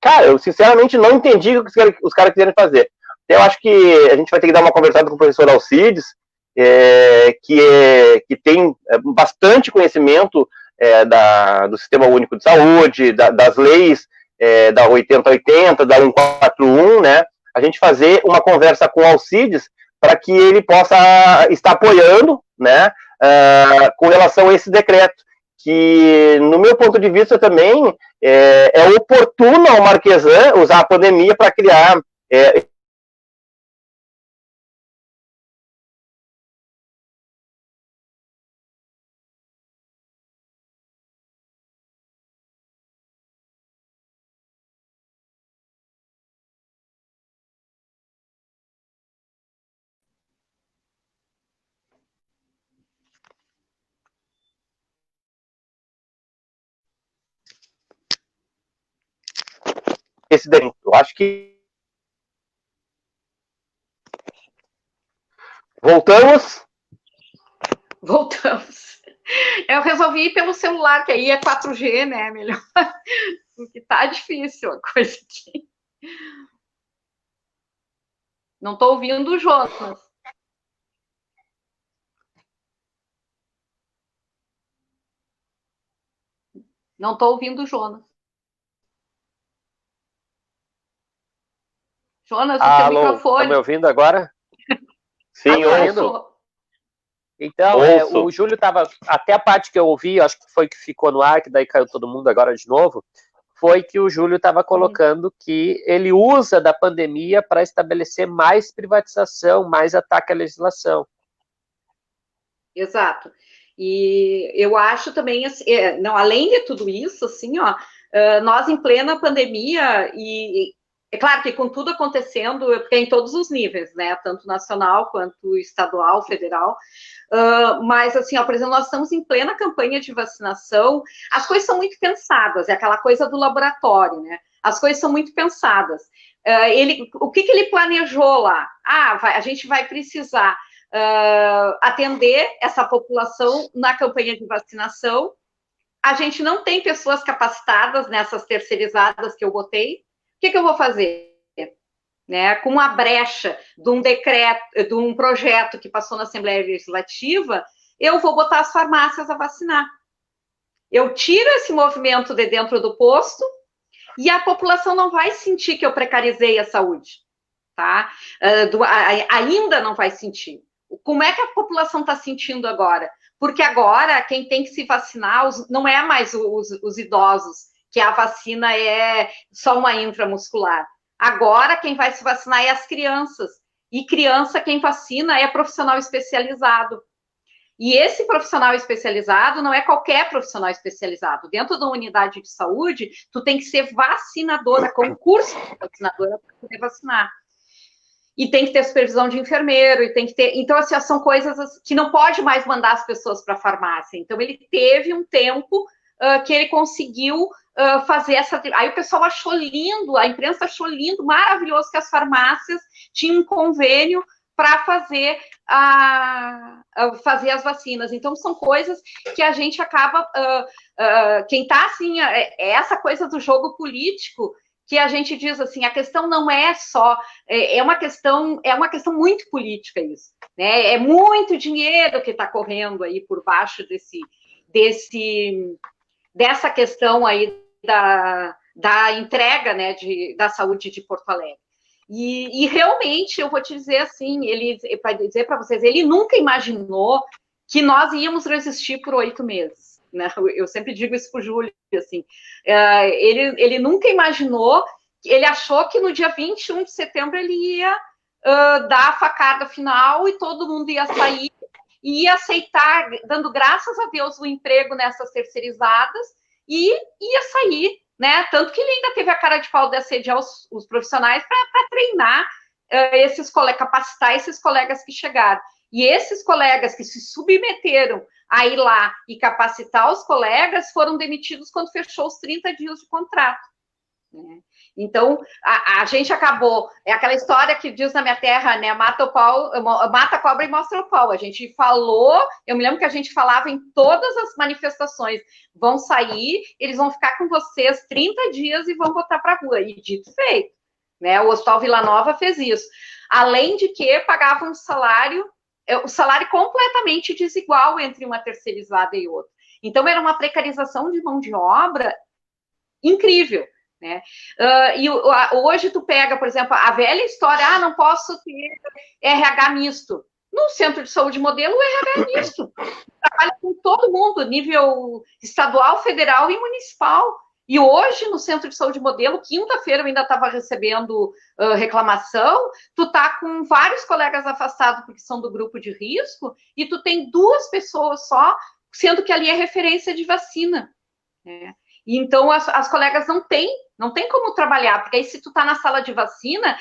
Cara, eu sinceramente não entendi o que os caras quiserem fazer. Então, eu acho que a gente vai ter que dar uma conversada com o professor Alcides, que tem bastante conhecimento do Sistema Único de Saúde, das leis da 8080, da 141, né? A gente fazer uma conversa com o Alcides para que ele possa estar apoiando, né, com relação a esse decreto, que, no meu ponto de vista também, é oportuno ao Marquesan usar a pandemia para criar esse decreto. Eu acho que voltamos. Eu resolvi ir pelo celular, que aí é 4G, né? Melhor. Porque tá difícil a coisa aqui. Não tô ouvindo o Jonas. Não tô ouvindo o Jonas. Jonas, o teu microfone. Tá me ouvindo agora? Sim, ouvindo. Então, o Júlio estava, até a parte que eu ouvi, acho que foi que ficou no ar, que daí caiu todo mundo agora de novo, foi que o Júlio estava colocando que ele usa da pandemia para estabelecer mais privatização, mais ataque à legislação. Exato. E eu acho também, não, além de tudo isso, assim, ó, nós em plena pandemia, e é claro que com tudo acontecendo, porque é em todos os níveis, né, tanto nacional quanto estadual, federal, mas assim, ó, por exemplo, nós estamos em plena campanha de vacinação, as coisas são muito pensadas, é aquela coisa do laboratório, né, as coisas são muito pensadas. O que ele planejou lá? A gente vai precisar atender essa população na campanha de vacinação. A gente não tem pessoas capacitadas nessas terceirizadas que eu botei. O que eu vou fazer? Né, com a brecha de um decreto, de um projeto que passou na Assembleia Legislativa, eu vou botar as farmácias a vacinar. Eu tiro esse movimento de dentro do posto e a população não vai sentir que eu precarizei a saúde, tá? Ainda não vai sentir. Como é que a população está sentindo agora? Porque agora quem tem que se vacinar não é mais os idosos, que a vacina é só uma intramuscular. Agora quem vai se vacinar é as crianças. E criança, quem vacina é profissional especializado. E esse profissional especializado não é qualquer profissional especializado. Dentro da unidade de saúde, tu tem que ser vacinadora, concurso de vacinadora para poder vacinar. E tem que ter supervisão de enfermeiro, e tem que ter... Então, assim, são coisas que não pode mais mandar as pessoas para a farmácia. Então, ele teve um tempo que ele conseguiu fazer essa... Aí o pessoal achou lindo, a imprensa achou lindo, maravilhoso que as farmácias tinham um convênio para fazer as vacinas. Então, são coisas que a gente acaba... quem está, assim, essa coisa do jogo político, que a gente diz assim, a questão não é só... É uma questão muito política isso. Né? É muito dinheiro que está correndo aí por baixo dessa questão aí da entrega, né, da saúde de Porto Alegre. E realmente, eu vou te dizer assim, para dizer para vocês, ele nunca imaginou que nós íamos resistir por 8 meses. Né? Eu sempre digo isso para o Júlio, assim, ele nunca imaginou, ele achou que no dia 21 de setembro ele ia dar a facada final e todo mundo ia sair e ia aceitar, dando graças a Deus, o emprego nessas terceirizadas e ia sair, né? Tanto que ele ainda teve a cara de pau de assediar os profissionais para treinar capacitar esses colegas que chegaram. E esses colegas que se submeteram a ir lá e capacitar os colegas foram demitidos quando fechou os 30 dias de contrato. Né? Então, a gente acabou... É aquela história que diz na minha terra, né? Mata a cobra e mostra o pau. A gente falou... Eu me lembro que a gente falava em todas as manifestações. Vão sair, eles vão ficar com vocês 30 dias e vão botar para a rua. E dito e feito. Né? O Hospital Vila Nova fez isso. Além de que pagavam o salário completamente desigual entre uma terceirizada e outra. Então, era uma precarização de mão de obra incrível. Né? Hoje tu pega, por exemplo, a velha história, não posso ter RH misto. No centro de saúde modelo, o RH é misto. Trabalha com todo mundo, nível estadual, federal e municipal. E hoje, no centro de saúde modelo, quinta-feira eu ainda estava recebendo reclamação, tu tá com vários colegas afastados porque são do grupo de risco, e tu tem 2 pessoas só, sendo que ali é referência de vacina. Né? E então, as colegas não têm como trabalhar, porque aí se tu tá na sala de vacina,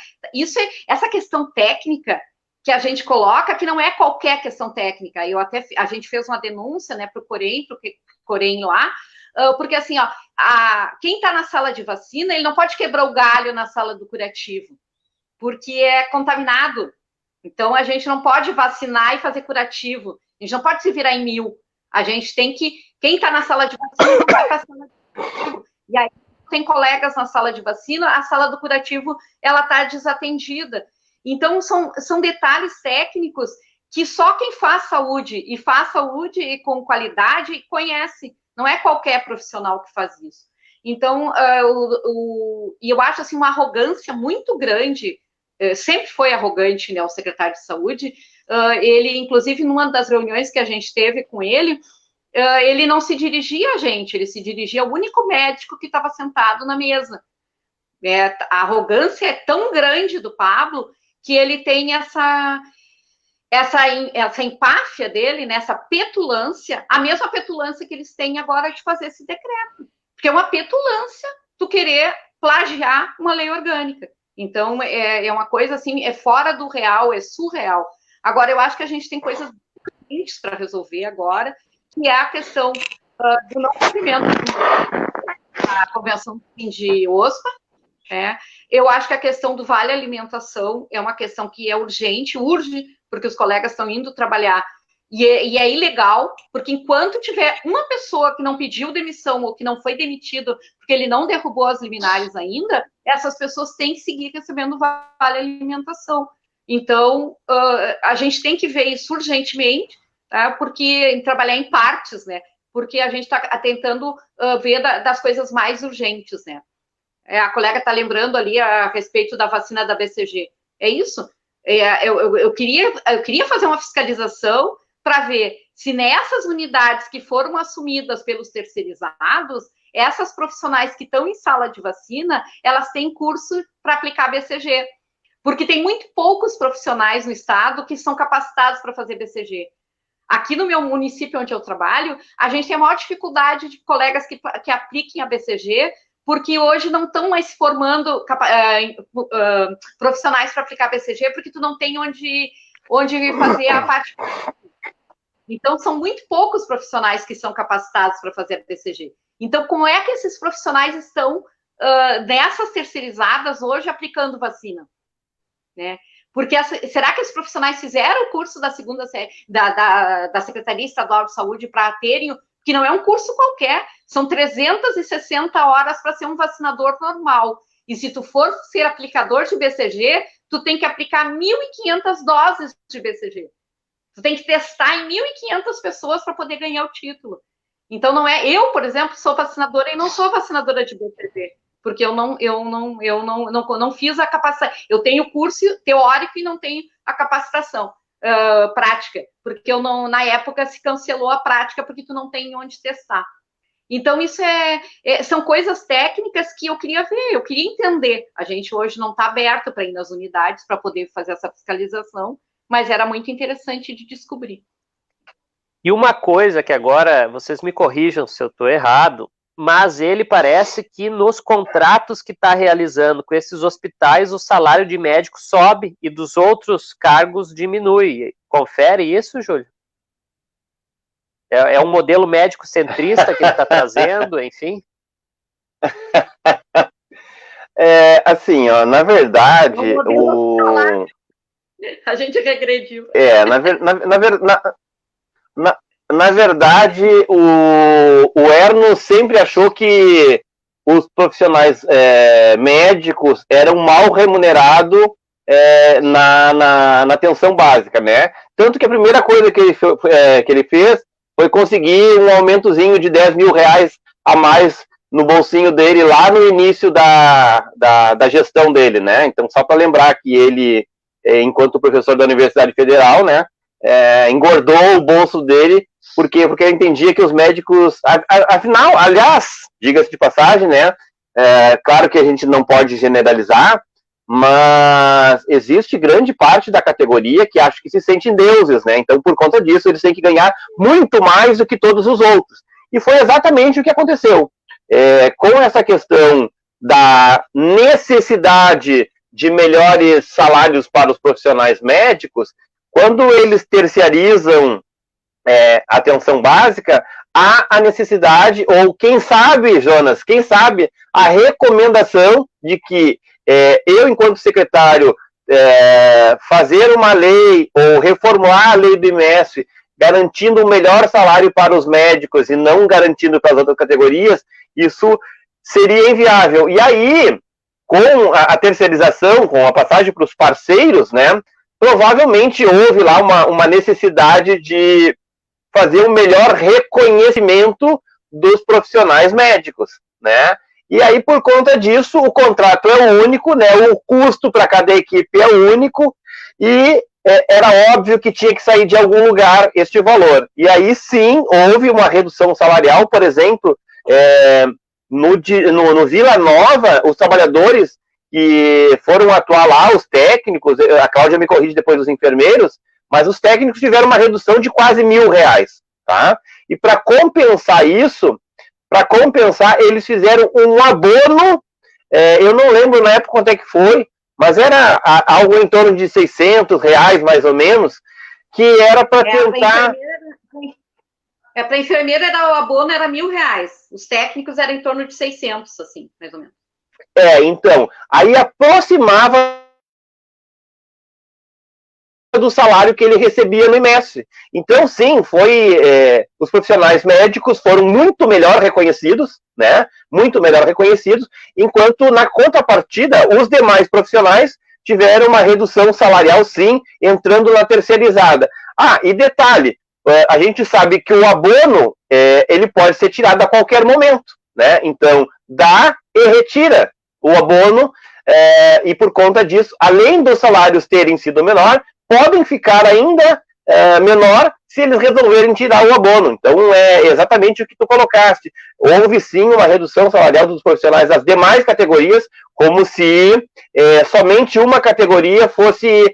essa questão técnica que a gente coloca, que não é qualquer questão técnica. A gente fez uma denúncia, né, pro Corém lá, porque assim, quem está na sala de vacina, ele não pode quebrar o galho na sala do curativo, porque é contaminado. Então, a gente não pode vacinar e fazer curativo. A gente não pode se virar em 1000. A gente tem que... Quem está na sala de vacina não vai para a sala de curativo. E aí, tem colegas na sala de vacina, a sala do curativo, ela está desatendida. Então, são detalhes técnicos que só quem faz saúde e com qualidade conhece. Não é qualquer profissional que faz isso. Então, e eu acho assim, uma arrogância muito grande, sempre foi arrogante, né, o secretário de saúde, ele, inclusive, numa das reuniões que a gente teve com ele não se dirigia a gente, ele se dirigia ao único médico que estava sentado na mesa. A arrogância é tão grande do Pablo que ele tem essa empáfia dele, né, essa petulância, a mesma petulância que eles têm agora de fazer esse decreto. Porque é uma petulância tu querer plagiar uma lei orgânica. Então, é uma coisa assim, é fora do real, é surreal. Agora, eu acho que a gente tem coisas diferentes para resolver agora, que é a questão do não cumprimento da Convenção de OSPA. Eu acho que a questão do Vale Alimentação é uma questão que é urgente, urge, porque os colegas estão indo trabalhar, e é ilegal, porque enquanto tiver uma pessoa que não pediu demissão ou que não foi demitido porque ele não derrubou as liminares ainda, essas pessoas têm que seguir recebendo Vale Alimentação. Então, a gente tem que ver isso urgentemente, tá? Porque trabalhar em partes, né? Porque a gente está tentando ver das coisas mais urgentes, né? A colega está lembrando ali a respeito da vacina da BCG. É isso? Eu queria fazer uma fiscalização para ver se nessas unidades que foram assumidas pelos terceirizados, essas profissionais que estão em sala de vacina, elas têm curso para aplicar BCG. Porque tem muito poucos profissionais no estado que são capacitados para fazer BCG. Aqui no meu município onde eu trabalho, a gente tem a maior dificuldade de colegas que apliquem a BCG, porque hoje não estão mais formando profissionais para aplicar BCG, porque tu não tem onde fazer a parte... Então, são muito poucos profissionais que são capacitados para fazer BCG. Então, como é que esses profissionais estão nessas terceirizadas hoje aplicando vacina? Né? Porque será que os profissionais fizeram o curso da segunda da Secretaria Estadual de Saúde para terem... que não é um curso qualquer, são 360 horas para ser um vacinador normal. E se tu for ser aplicador de BCG, tu tem que aplicar 1.500 doses de BCG. Tu tem que testar em 1.500 pessoas para poder ganhar o título. Então, não é... Eu, por exemplo, sou vacinadora e não sou vacinadora de BCG. porque eu não fiz a capacitação. Eu tenho curso teórico e não tenho a capacitação prática, porque na época se cancelou a prática porque tu não tem onde testar. Então, isso são coisas técnicas que eu queria ver, eu queria entender. A gente hoje não está aberto para ir nas unidades para poder fazer essa fiscalização, mas era muito interessante de descobrir. E uma coisa que agora, vocês me corrijam se eu estou errado, mas ele parece que nos contratos que está realizando com esses hospitais, o salário de médico sobe e dos outros cargos diminui. Confere isso, Júlio? É um modelo médico centrista que ele está trazendo, enfim? Assim, ó, na verdade... A gente regrediu. Na verdade, o Erno sempre achou que os profissionais médicos eram mal remunerados na atenção básica, né? Tanto que a primeira coisa que ele fez foi conseguir um aumentozinho de 10 mil reais a mais no bolsinho dele lá no início da gestão dele, né? Então, só para lembrar que ele, enquanto professor da Universidade Federal, né, engordou o bolso dele, porque ele entendia que os médicos, afinal, aliás, diga-se de passagem, né, claro que a gente não pode generalizar, mas existe grande parte da categoria que acha que se sentem deuses, né? Então, por conta disso, eles têm que ganhar muito mais do que todos os outros. E foi exatamente o que aconteceu. Com essa questão da necessidade de melhores salários para os profissionais médicos, quando eles terciarizam a atenção básica, há a necessidade, ou quem sabe, Jonas, quem sabe, a recomendação de que eu, enquanto secretário, fazer uma lei ou reformular a lei do IMESF, garantindo um melhor salário para os médicos e não garantindo para as outras categorias, isso seria inviável. E aí, com a terceirização, com a passagem para os parceiros, né, provavelmente houve lá uma necessidade de fazer um melhor reconhecimento dos profissionais médicos, né? E aí, por conta disso, o contrato é único, né? O custo para cada equipe é único e era óbvio que tinha que sair de algum lugar este valor. E aí, sim, houve uma redução salarial, por exemplo, no Vila Nova, os trabalhadores que foram atuar lá, os técnicos, a Cláudia me corrige depois dos enfermeiros, mas os técnicos tiveram uma redução de quase R$1.000, tá? E para compensar isso, eles fizeram um abono, eu não lembro na época quanto é que foi, mas era algo em torno de R$600, mais ou menos, que era para tentar... Para a enfermeira o abono era R$1.000, os técnicos eram em torno de 600, assim, mais ou menos. Então, aí aproximava do salário que ele recebia no IMESF. Então, sim, os profissionais médicos foram muito melhor reconhecidos, né? Muito melhor reconhecidos, enquanto na contrapartida, os demais profissionais tiveram uma redução salarial, sim, entrando na terceirizada. E detalhe, a gente sabe que o abono, ele pode ser tirado a qualquer momento, né? Então, dá e retira o abono, e por conta disso, além dos salários terem sido menor, podem ficar ainda menor se eles resolverem tirar o abono. Então, é exatamente o que tu colocaste. Houve, sim, uma redução salarial dos profissionais das demais categorias, como se somente uma categoria fosse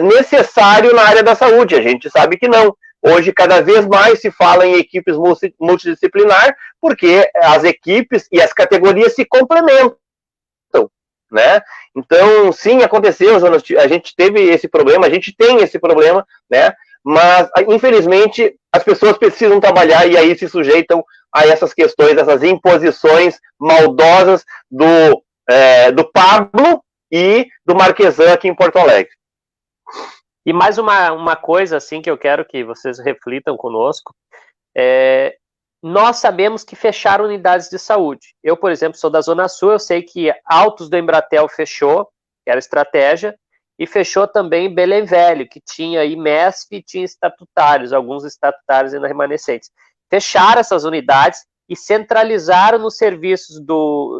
necessário na área da saúde. A gente sabe que não. Hoje, cada vez mais se fala em equipes multidisciplinar, porque as equipes e as categorias se complementam, né? Então, sim, aconteceu, Jonas, a gente teve esse problema, a gente tem esse problema, né? Mas, infelizmente, as pessoas precisam trabalhar e aí se sujeitam a essas questões, essas imposições maldosas do Pablo e do Marquesan aqui em Porto Alegre. E mais uma coisa assim que eu quero que vocês reflitam conosco, nós sabemos que fecharam unidades de saúde. Eu, por exemplo, sou da Zona Sul, eu sei que Altos do Embratel fechou, que era estratégia, e fechou também Belém Velho, que tinha IMESF e tinha estatutários, alguns estatutários ainda remanescentes. Fecharam essas unidades, e centralizaram nos serviços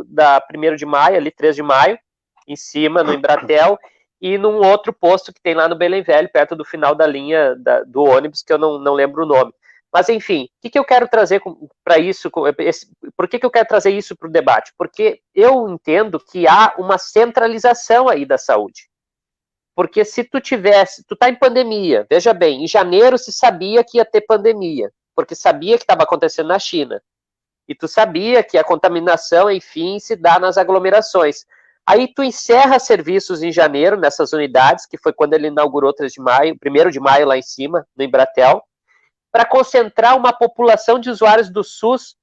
da 1º de maio, ali 3 de maio, em cima, no Embratel, e num outro posto que tem lá no Belém Velho, perto do final da linha do ônibus, que eu não lembro o nome. Mas, enfim, o que eu quero trazer para isso? Por que eu quero trazer isso para o debate? Porque eu entendo que há uma centralização aí da saúde. Porque se tu tá em pandemia, veja bem, em janeiro se sabia que ia ter pandemia, porque sabia que estava acontecendo na China. E tu sabia que a contaminação, enfim, se dá nas aglomerações. Aí tu encerra serviços em janeiro, nessas unidades, que foi quando ele inaugurou 3 de maio, 1º de maio lá em cima, no Embratel, para concentrar uma população de usuários do SUS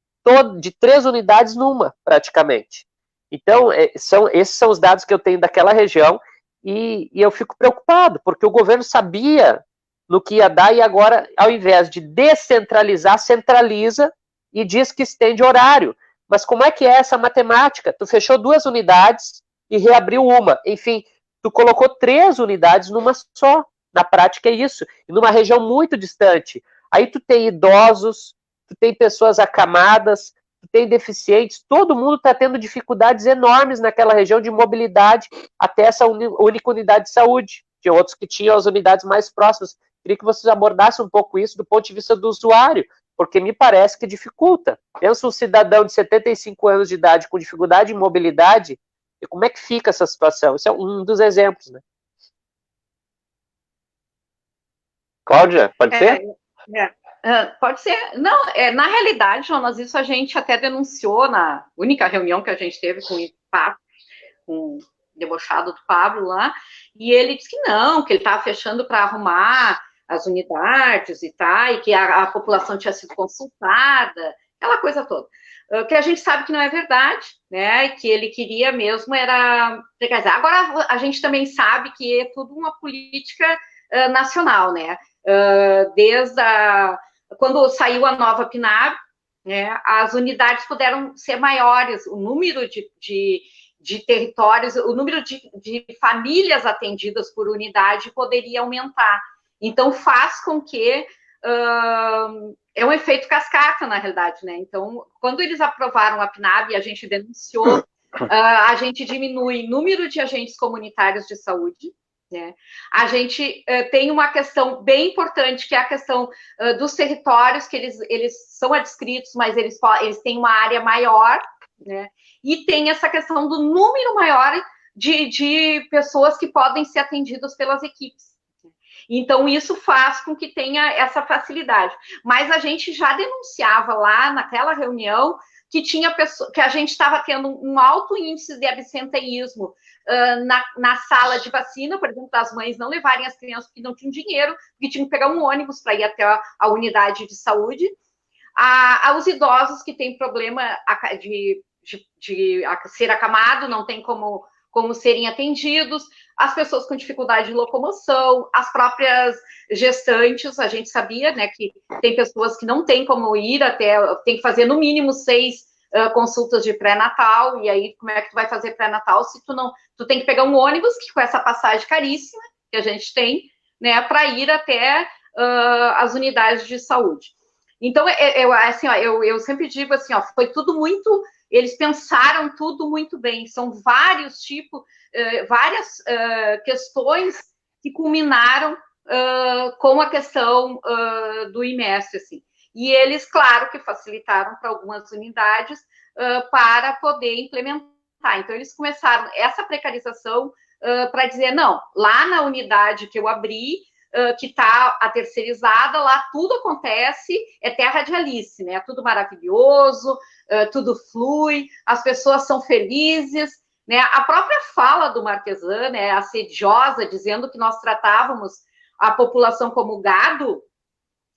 de 3 unidades numa, praticamente. Então, esses são os dados que eu tenho daquela região, e eu fico preocupado, porque o governo sabia no que ia dar, e agora, ao invés de descentralizar, centraliza e diz que estende horário. Mas como é que é essa matemática? Tu fechou 2 unidades e reabriu uma. Enfim, tu colocou 3 unidades numa só. Na prática é isso. E numa região muito distante. Aí tu tem idosos, tu tem pessoas acamadas, tu tem deficientes, todo mundo está tendo dificuldades enormes naquela região de mobilidade até essa única unidade de saúde. Tinha outros que tinham as unidades mais próximas. Queria que vocês abordassem um pouco isso do ponto de vista do usuário, porque me parece que dificulta. Pensa um cidadão de 75 anos de idade com dificuldade de mobilidade, e como é que fica essa situação? Esse é um dos exemplos, né? Cláudia, pode ser? Pode ser. Não, na realidade, Jonas, isso a gente até denunciou na única reunião que a gente teve com o debochado do Pablo lá, e ele disse que não, que ele estava fechando para arrumar as unidades e tal, e que a população tinha sido consultada, aquela coisa toda. Que a gente sabe que não é verdade, né, e que ele queria mesmo era precarizar. Agora, a gente também sabe que é tudo uma política nacional, né, desde quando saiu a nova PNAB, né, as unidades puderam ser maiores, o número de territórios, o número de famílias atendidas por unidade poderia aumentar. Então, faz com que é um efeito cascata, na realidade, né? Então, quando eles aprovaram a PNAB e a gente denunciou, a gente diminui o número de agentes comunitários de saúde, né? A gente tem uma questão bem importante, que é a questão dos territórios, que eles são adscritos, mas eles têm uma área maior, né? E tem essa questão do número maior de pessoas que podem ser atendidas pelas equipes. Então, isso faz com que tenha essa facilidade. Mas a gente já denunciava lá naquela reunião que que a gente estava tendo um alto índice de absenteísmo na sala de vacina, por exemplo, das mães não levarem as crianças porque não tinham dinheiro, porque tinham que pegar um ônibus para ir até a unidade de saúde. Aos idosos que têm problema de ser acamado, não tem como serem atendidos, as pessoas com dificuldade de locomoção, as próprias gestantes, a gente sabia, né, que tem pessoas que não têm como ir tem que fazer no mínimo 6 consultas de pré-natal, e aí como é que tu vai fazer pré-natal se tu tem que pegar um ônibus, que com essa passagem caríssima que a gente tem, né, para ir até as unidades de saúde. Então, eu sempre digo assim, ó, foi tudo muito, eles pensaram tudo muito bem, são vários tipos, várias questões que culminaram com a questão do IMES, assim. E eles, claro, que facilitaram para algumas unidades para poder implementar. Então, eles começaram essa precarização para dizer, não, lá na unidade que eu abri, que está a terceirizada, lá tudo acontece, é terra de Alice, né? Tudo maravilhoso, tudo flui, as pessoas são felizes, né? A própria fala do Marquesan, né, assediosa, dizendo que nós tratávamos a população como gado,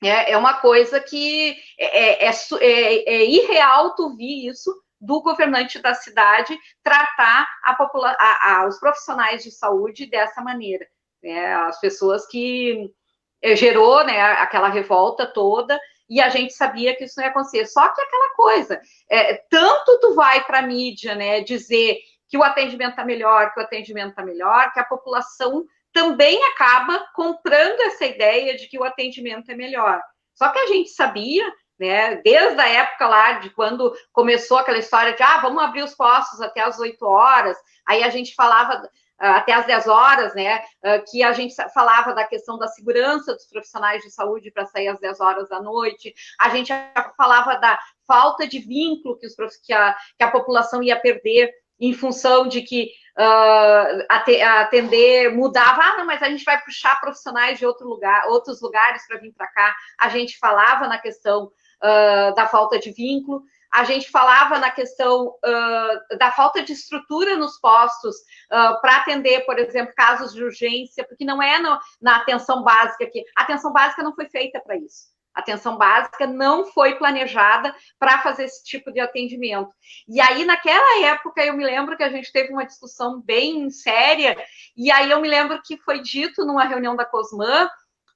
é uma coisa que é irreal tu vir isso do governante da cidade tratar os profissionais de saúde dessa maneira. As pessoas que gerou, né, aquela revolta toda, e a gente sabia que isso não ia acontecer. Só que aquela coisa, tanto tu vai para a mídia, né, dizer que o atendimento está melhor, que a população também acaba comprando essa ideia de que o atendimento é melhor. Só que a gente sabia né? Desde a época lá de quando começou aquela história de vamos abrir os postos até as 8 horas, aí a gente falava até as 10 horas, né? Que a gente falava da questão da segurança dos profissionais de saúde para sair às 10 horas da noite, a gente falava da falta de vínculo que a população ia perder em função de que atender mudava, não, mas a gente vai puxar profissionais de outros lugares para vir para cá. A gente falava na questão da falta de vínculo, a gente falava na questão da falta de estrutura nos postos para atender, por exemplo, casos de urgência, porque não é na atenção básica que a atenção básica não foi feita para isso. A atenção básica não foi planejada para fazer esse tipo de atendimento. E aí, naquela época, eu me lembro que a gente teve uma discussão bem séria, e aí eu me lembro que foi dito numa reunião da Cosman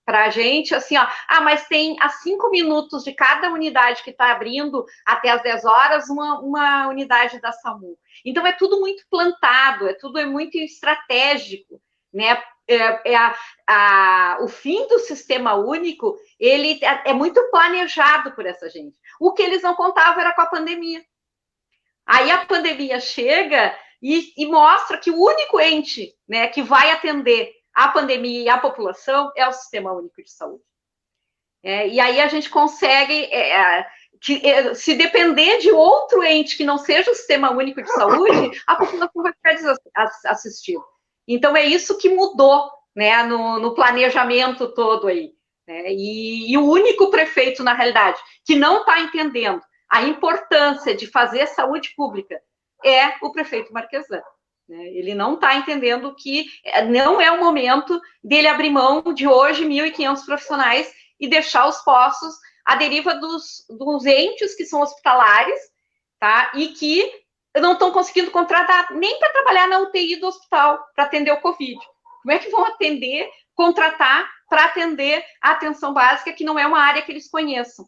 para a gente, assim, mas tem a 5 minutos de cada unidade que está abrindo até as 10 horas, uma unidade da SAMU. Então, é tudo muito plantado, tudo muito estratégico, né? O fim do sistema único, ele é muito planejado por essa gente. O que eles não contavam era com a pandemia. Aí a pandemia chega e mostra que o único ente, né, que vai atender a pandemia e a população é o Sistema Único de Saúde. E aí a gente consegue, se depender de outro ente que não seja o Sistema Único de Saúde, a população vai ficar desassistida. Então, é isso que mudou, né, no planejamento todo aí. Né? E o único prefeito, na realidade, que não está entendendo a importância de fazer saúde pública é o prefeito Marquesan. Ele não está entendendo que não é o momento dele abrir mão de hoje 1.500 profissionais e deixar os postos à deriva dos entes que são hospitalares, tá? E que não estão conseguindo contratar nem para trabalhar na UTI do hospital, para atender o Covid. Como é que vão contratar para atender a atenção básica, que não é uma área que eles conheçam?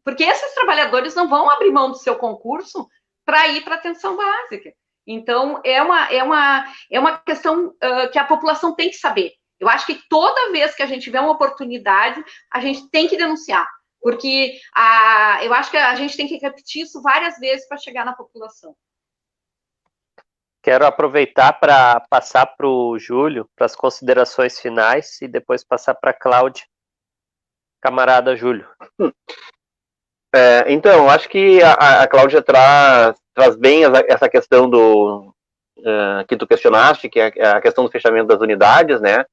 Porque esses trabalhadores não vão abrir mão do seu concurso para ir para a atenção básica. Então, é uma questão que a população tem que saber. Eu acho que toda vez que a gente vê uma oportunidade, a gente tem que denunciar, porque eu acho que a gente tem que repetir isso várias vezes para chegar na população. Quero aproveitar para passar para o Júlio, para as considerações finais, e depois passar para a Cláudia. Camarada Júlio. Então, acho que a Cláudia traz bem essa questão que tu questionaste, que é a questão do fechamento das unidades, né?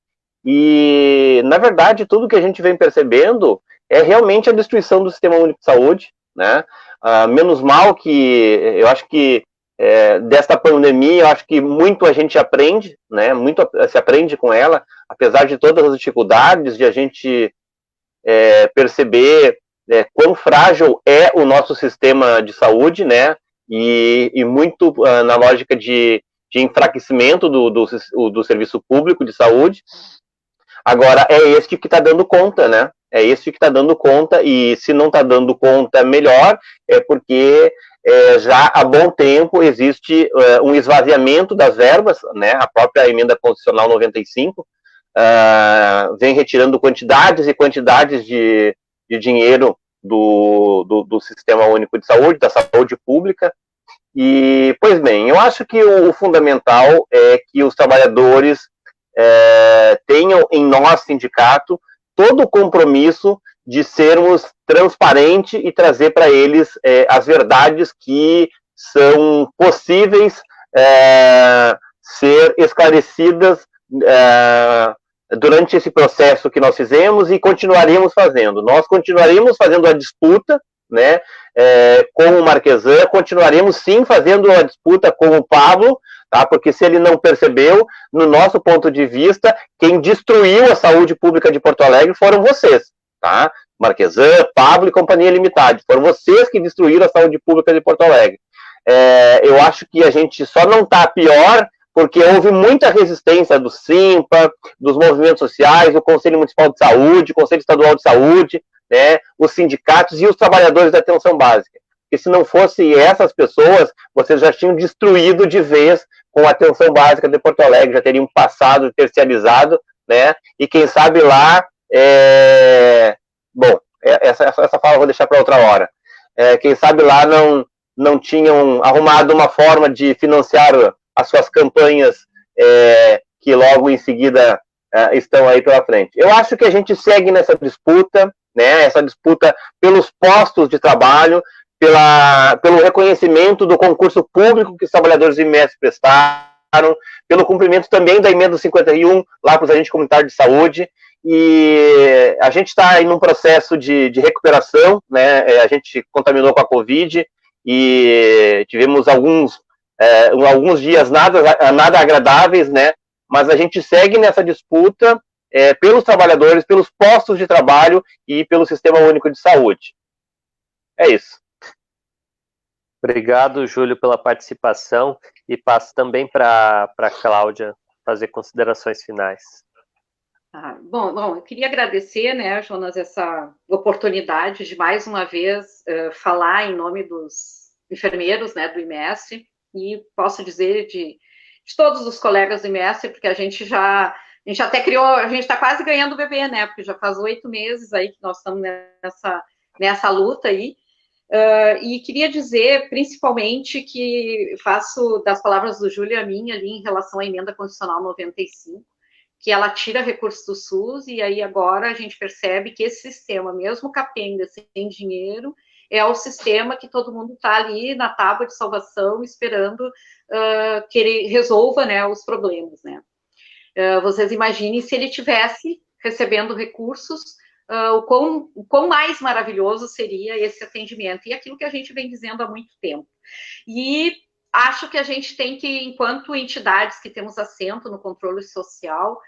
E, na verdade, tudo que a gente vem percebendo é realmente a destruição do Sistema Único de Saúde, né? Menos mal que eu acho que desta pandemia, eu acho que muito a gente aprende, né? Muito se aprende com ela, apesar de todas as dificuldades de a gente perceber quão frágil é o nosso sistema de saúde, né? E muito na lógica de enfraquecimento do serviço público de saúde. Agora, é este que está dando conta, né? É este que está dando conta, e se não está dando conta melhor, é porque já há bom tempo existe um esvaziamento das verbas, né? A própria emenda constitucional 95 vem retirando quantidades e quantidades de dinheiro do Sistema Único de Saúde, da saúde pública. E, pois bem, eu acho que o fundamental é que os trabalhadores tenham em nosso sindicato todo o compromisso de sermos transparentes e trazer para eles as verdades que são possíveis ser esclarecidas durante esse processo que nós fizemos e continuaremos fazendo. Nós continuaremos fazendo a disputa, né, com o Marquesan, continuaremos sim fazendo a disputa com o Pablo, tá? Porque se ele não percebeu, no nosso ponto de vista, quem destruiu a saúde pública de Porto Alegre foram vocês, tá? Marquesan, Pablo e Companhia Limitada, foram vocês que destruíram a saúde pública de Porto Alegre. Eu acho que a gente só não está pior porque houve muita resistência do SIMPA, dos movimentos sociais, do Conselho Municipal de Saúde, Conselho Estadual de Saúde, né, os sindicatos e os trabalhadores da atenção básica. Porque se não fossem essas pessoas, vocês já tinham destruído de vez com a atenção básica de Porto Alegre, já teriam passado, terciarizado, né, e quem sabe lá, bom, essa fala eu vou deixar para outra hora. Quem sabe lá não tinham arrumado uma forma de financiar as suas campanhas que logo em seguida estão aí pela frente. Eu acho que a gente segue nessa disputa, né, essa disputa pelos postos de trabalho, pelo reconhecimento do concurso público que os trabalhadores do IMES prestaram, pelo cumprimento também da emenda 51 lá para os agentes comunitários de saúde, e a gente está em um processo de recuperação, né, a gente contaminou com a Covid e tivemos alguns dias nada agradáveis, né, mas a gente segue nessa disputa pelos trabalhadores, pelos postos de trabalho e pelo Sistema Único de Saúde. É isso. Obrigado, Júlio, pela participação, e passo também para a Cláudia fazer considerações finais. Bom, eu queria agradecer, né, Jonas, essa oportunidade de mais uma vez falar em nome dos enfermeiros, né, do IMES, e posso dizer de todos os colegas do IMES, porque a gente até criou, a gente está quase ganhando o bebê, né, porque já faz 8 meses aí que nós estamos nessa luta aí. E queria dizer, principalmente, que faço das palavras do Júlio a minha ali em relação à emenda constitucional 95, que ela tira recursos do SUS, e aí agora a gente percebe que esse sistema, mesmo capenga, sem dinheiro, é o sistema que todo mundo está ali na tábua de salvação, esperando que ele resolva, né, os problemas, né. Vocês imaginem se ele tivesse recebendo recursos, o quão mais maravilhoso seria esse atendimento, e aquilo que a gente vem dizendo há muito tempo. E acho que a gente tem que, enquanto entidades que temos assento no controle social,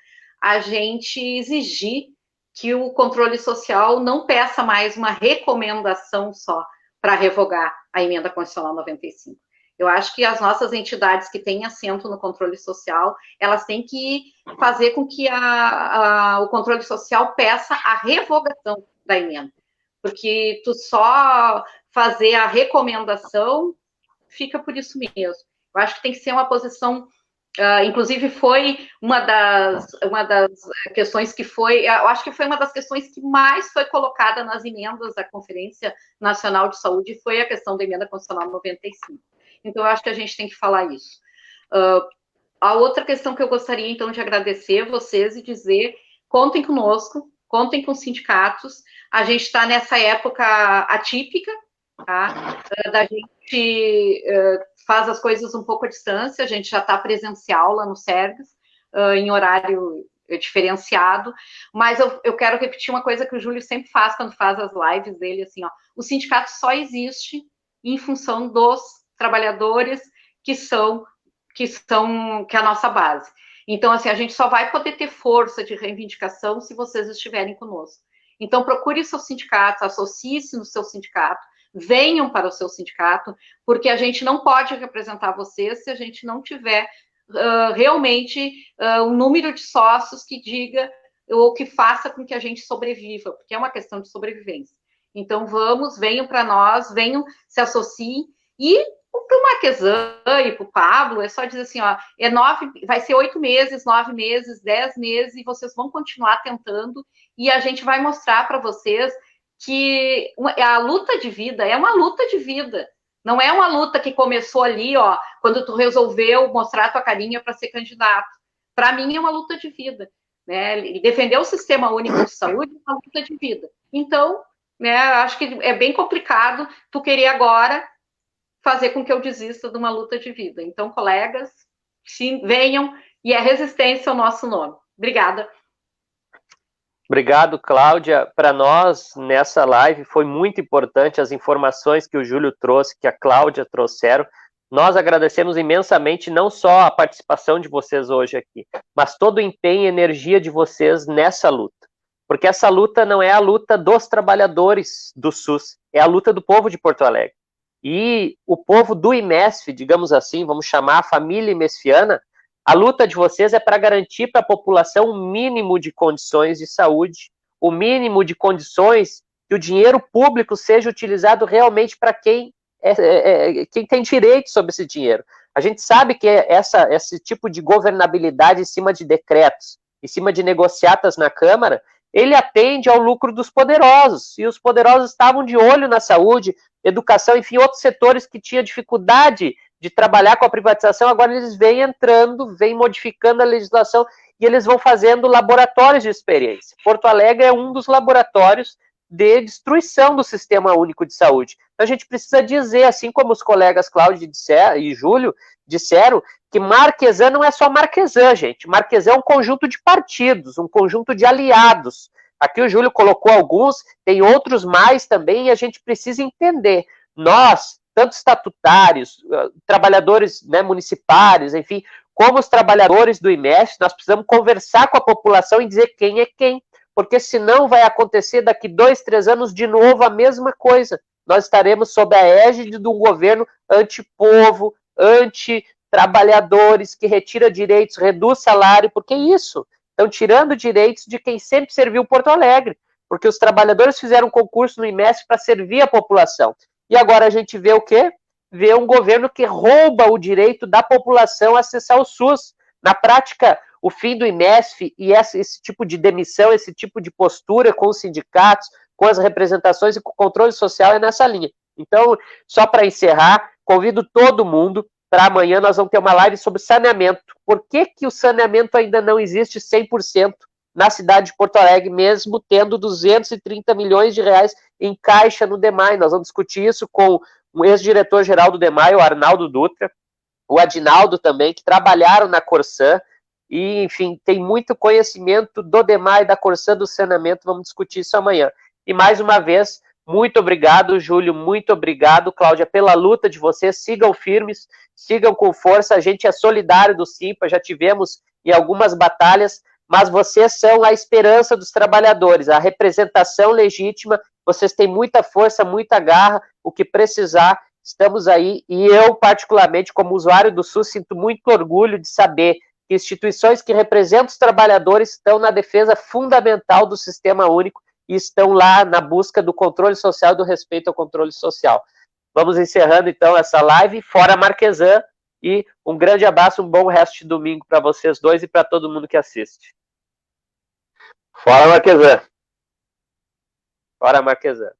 a gente exigir que o controle social não peça mais uma recomendação só para revogar a emenda constitucional 95. Eu acho que as nossas entidades que têm assento no controle social, elas têm que fazer com que o controle social peça a revogação da emenda. Porque tu só fazer a recomendação fica por isso mesmo. Eu acho que tem que ser uma posição, inclusive foi uma das questões que foi, eu acho que foi uma das questões que mais foi colocada nas emendas da Conferência Nacional de Saúde, foi a questão da emenda constitucional 95. Então, eu acho que a gente tem que falar isso. A outra questão que eu gostaria, então, de agradecer a vocês e dizer, contem conosco, contem com os sindicatos, a gente está nessa época atípica, tá? Da gente faz as coisas um pouco à distância, a gente já está presencial lá no SERGS, em horário diferenciado, mas eu quero repetir uma coisa que o Júlio sempre faz quando faz as lives dele, assim, ó, o sindicato só existe em função dos trabalhadores que é a nossa base. Então, assim, a gente só vai poder ter força de reivindicação se vocês estiverem conosco. Então, procure seus sindicatos, associe-se no seu sindicato, venham para o seu sindicato, porque a gente não pode representar vocês se a gente não tiver realmente um número de sócios que diga ou que faça com que a gente sobreviva, porque é uma questão de sobrevivência. Então, venham para nós, venham, se associem, e para o Marquesan e para o Pablo, é só dizer assim, ó, vai ser 8 meses, 9 meses, 10 meses, e vocês vão continuar tentando, e a gente vai mostrar para vocês que a luta de vida é uma luta de vida. Não é uma luta que começou ali, ó, quando tu resolveu mostrar a tua carinha para ser candidato. Para mim, é uma luta de vida. Né? Defender o Sistema Único de Saúde é uma luta de vida. Então, né, acho que é bem complicado tu querer agora fazer com que eu desista de uma luta de vida. Então, colegas, sim, venham, e é resistência o nosso nome. Obrigada. Obrigado, Cláudia. Para nós, nessa live, foi muito importante as informações que o Júlio trouxe, que a Cláudia trouxeram. Nós agradecemos imensamente não só a participação de vocês hoje aqui, mas todo o empenho e energia de vocês nessa luta. Porque essa luta não é a luta dos trabalhadores do SUS, é a luta do povo de Porto Alegre. E o povo do IMESF, digamos assim, vamos chamar a família imesfiana, a luta de vocês é para garantir para a população o mínimo de condições de saúde, o mínimo de condições que o dinheiro público seja utilizado realmente para quem tem direito sobre esse dinheiro. A gente sabe que esse tipo de governabilidade em cima de decretos, em cima de negociatas na Câmara, ele atende ao lucro dos poderosos, e os poderosos estavam de olho na saúde, educação, enfim, outros setores que tinham dificuldade de trabalhar com a privatização, agora eles vêm entrando, vêm modificando a legislação, e eles vão fazendo laboratórios de experiência. Porto Alegre é um dos laboratórios de destruição do Sistema Único de Saúde. Então a gente precisa dizer, assim como os colegas Cláudio e Júlio disseram, que Marquesan não é só Marquesan, gente. Marquesan é um conjunto de partidos, um conjunto de aliados. Aqui o Júlio colocou alguns, tem outros mais também, e a gente precisa entender. Nós, tanto estatutários, trabalhadores, né, municipais, enfim, como os trabalhadores do IMES, nós precisamos conversar com a população e dizer quem é quem, porque senão vai acontecer daqui 2, 3 anos de novo a mesma coisa. Nós estaremos sob a égide de um governo anti-povo, anti-trabalhadores, que retira direitos, reduz salário, porque é isso. Estão tirando direitos de quem sempre serviu Porto Alegre, porque os trabalhadores fizeram um concurso no IMES para servir a população. E agora a gente vê o quê? Vê um governo que rouba o direito da população a acessar o SUS. Na prática, o fim do IMESF e esse tipo de demissão, esse tipo de postura com os sindicatos, com as representações e com o controle social é nessa linha. Então, só para encerrar, convido todo mundo para amanhã nós vamos ter uma live sobre saneamento. Por que que o saneamento ainda não existe 100% na cidade de Porto Alegre, mesmo tendo 230 milhões de reais em caixa no DEMAI? Nós vamos discutir isso com o ex-diretor-geral do DEMAI, o Arnaldo Dutra, o Adinaldo também, que trabalharam na Corsan, e, enfim, tem muito conhecimento do DEMAI, da Corsan, do saneamento, vamos discutir isso amanhã. E, mais uma vez, muito obrigado, Júlio, muito obrigado, Cláudia, pela luta de vocês, sigam firmes, sigam com força, a gente é solidário do Simpa, já tivemos em algumas batalhas, mas vocês são a esperança dos trabalhadores, a representação legítima, vocês têm muita força, muita garra, o que precisar, estamos aí, e eu, particularmente, como usuário do SUS, sinto muito orgulho de saber que instituições que representam os trabalhadores estão na defesa fundamental do Sistema Único e estão lá na busca do controle social e do respeito ao controle social. Vamos encerrando, então, essa live, fora Marquesan, e um grande abraço, um bom resto de domingo para vocês dois e para todo mundo que assiste. Fora Marquesan. Fora Marquesan.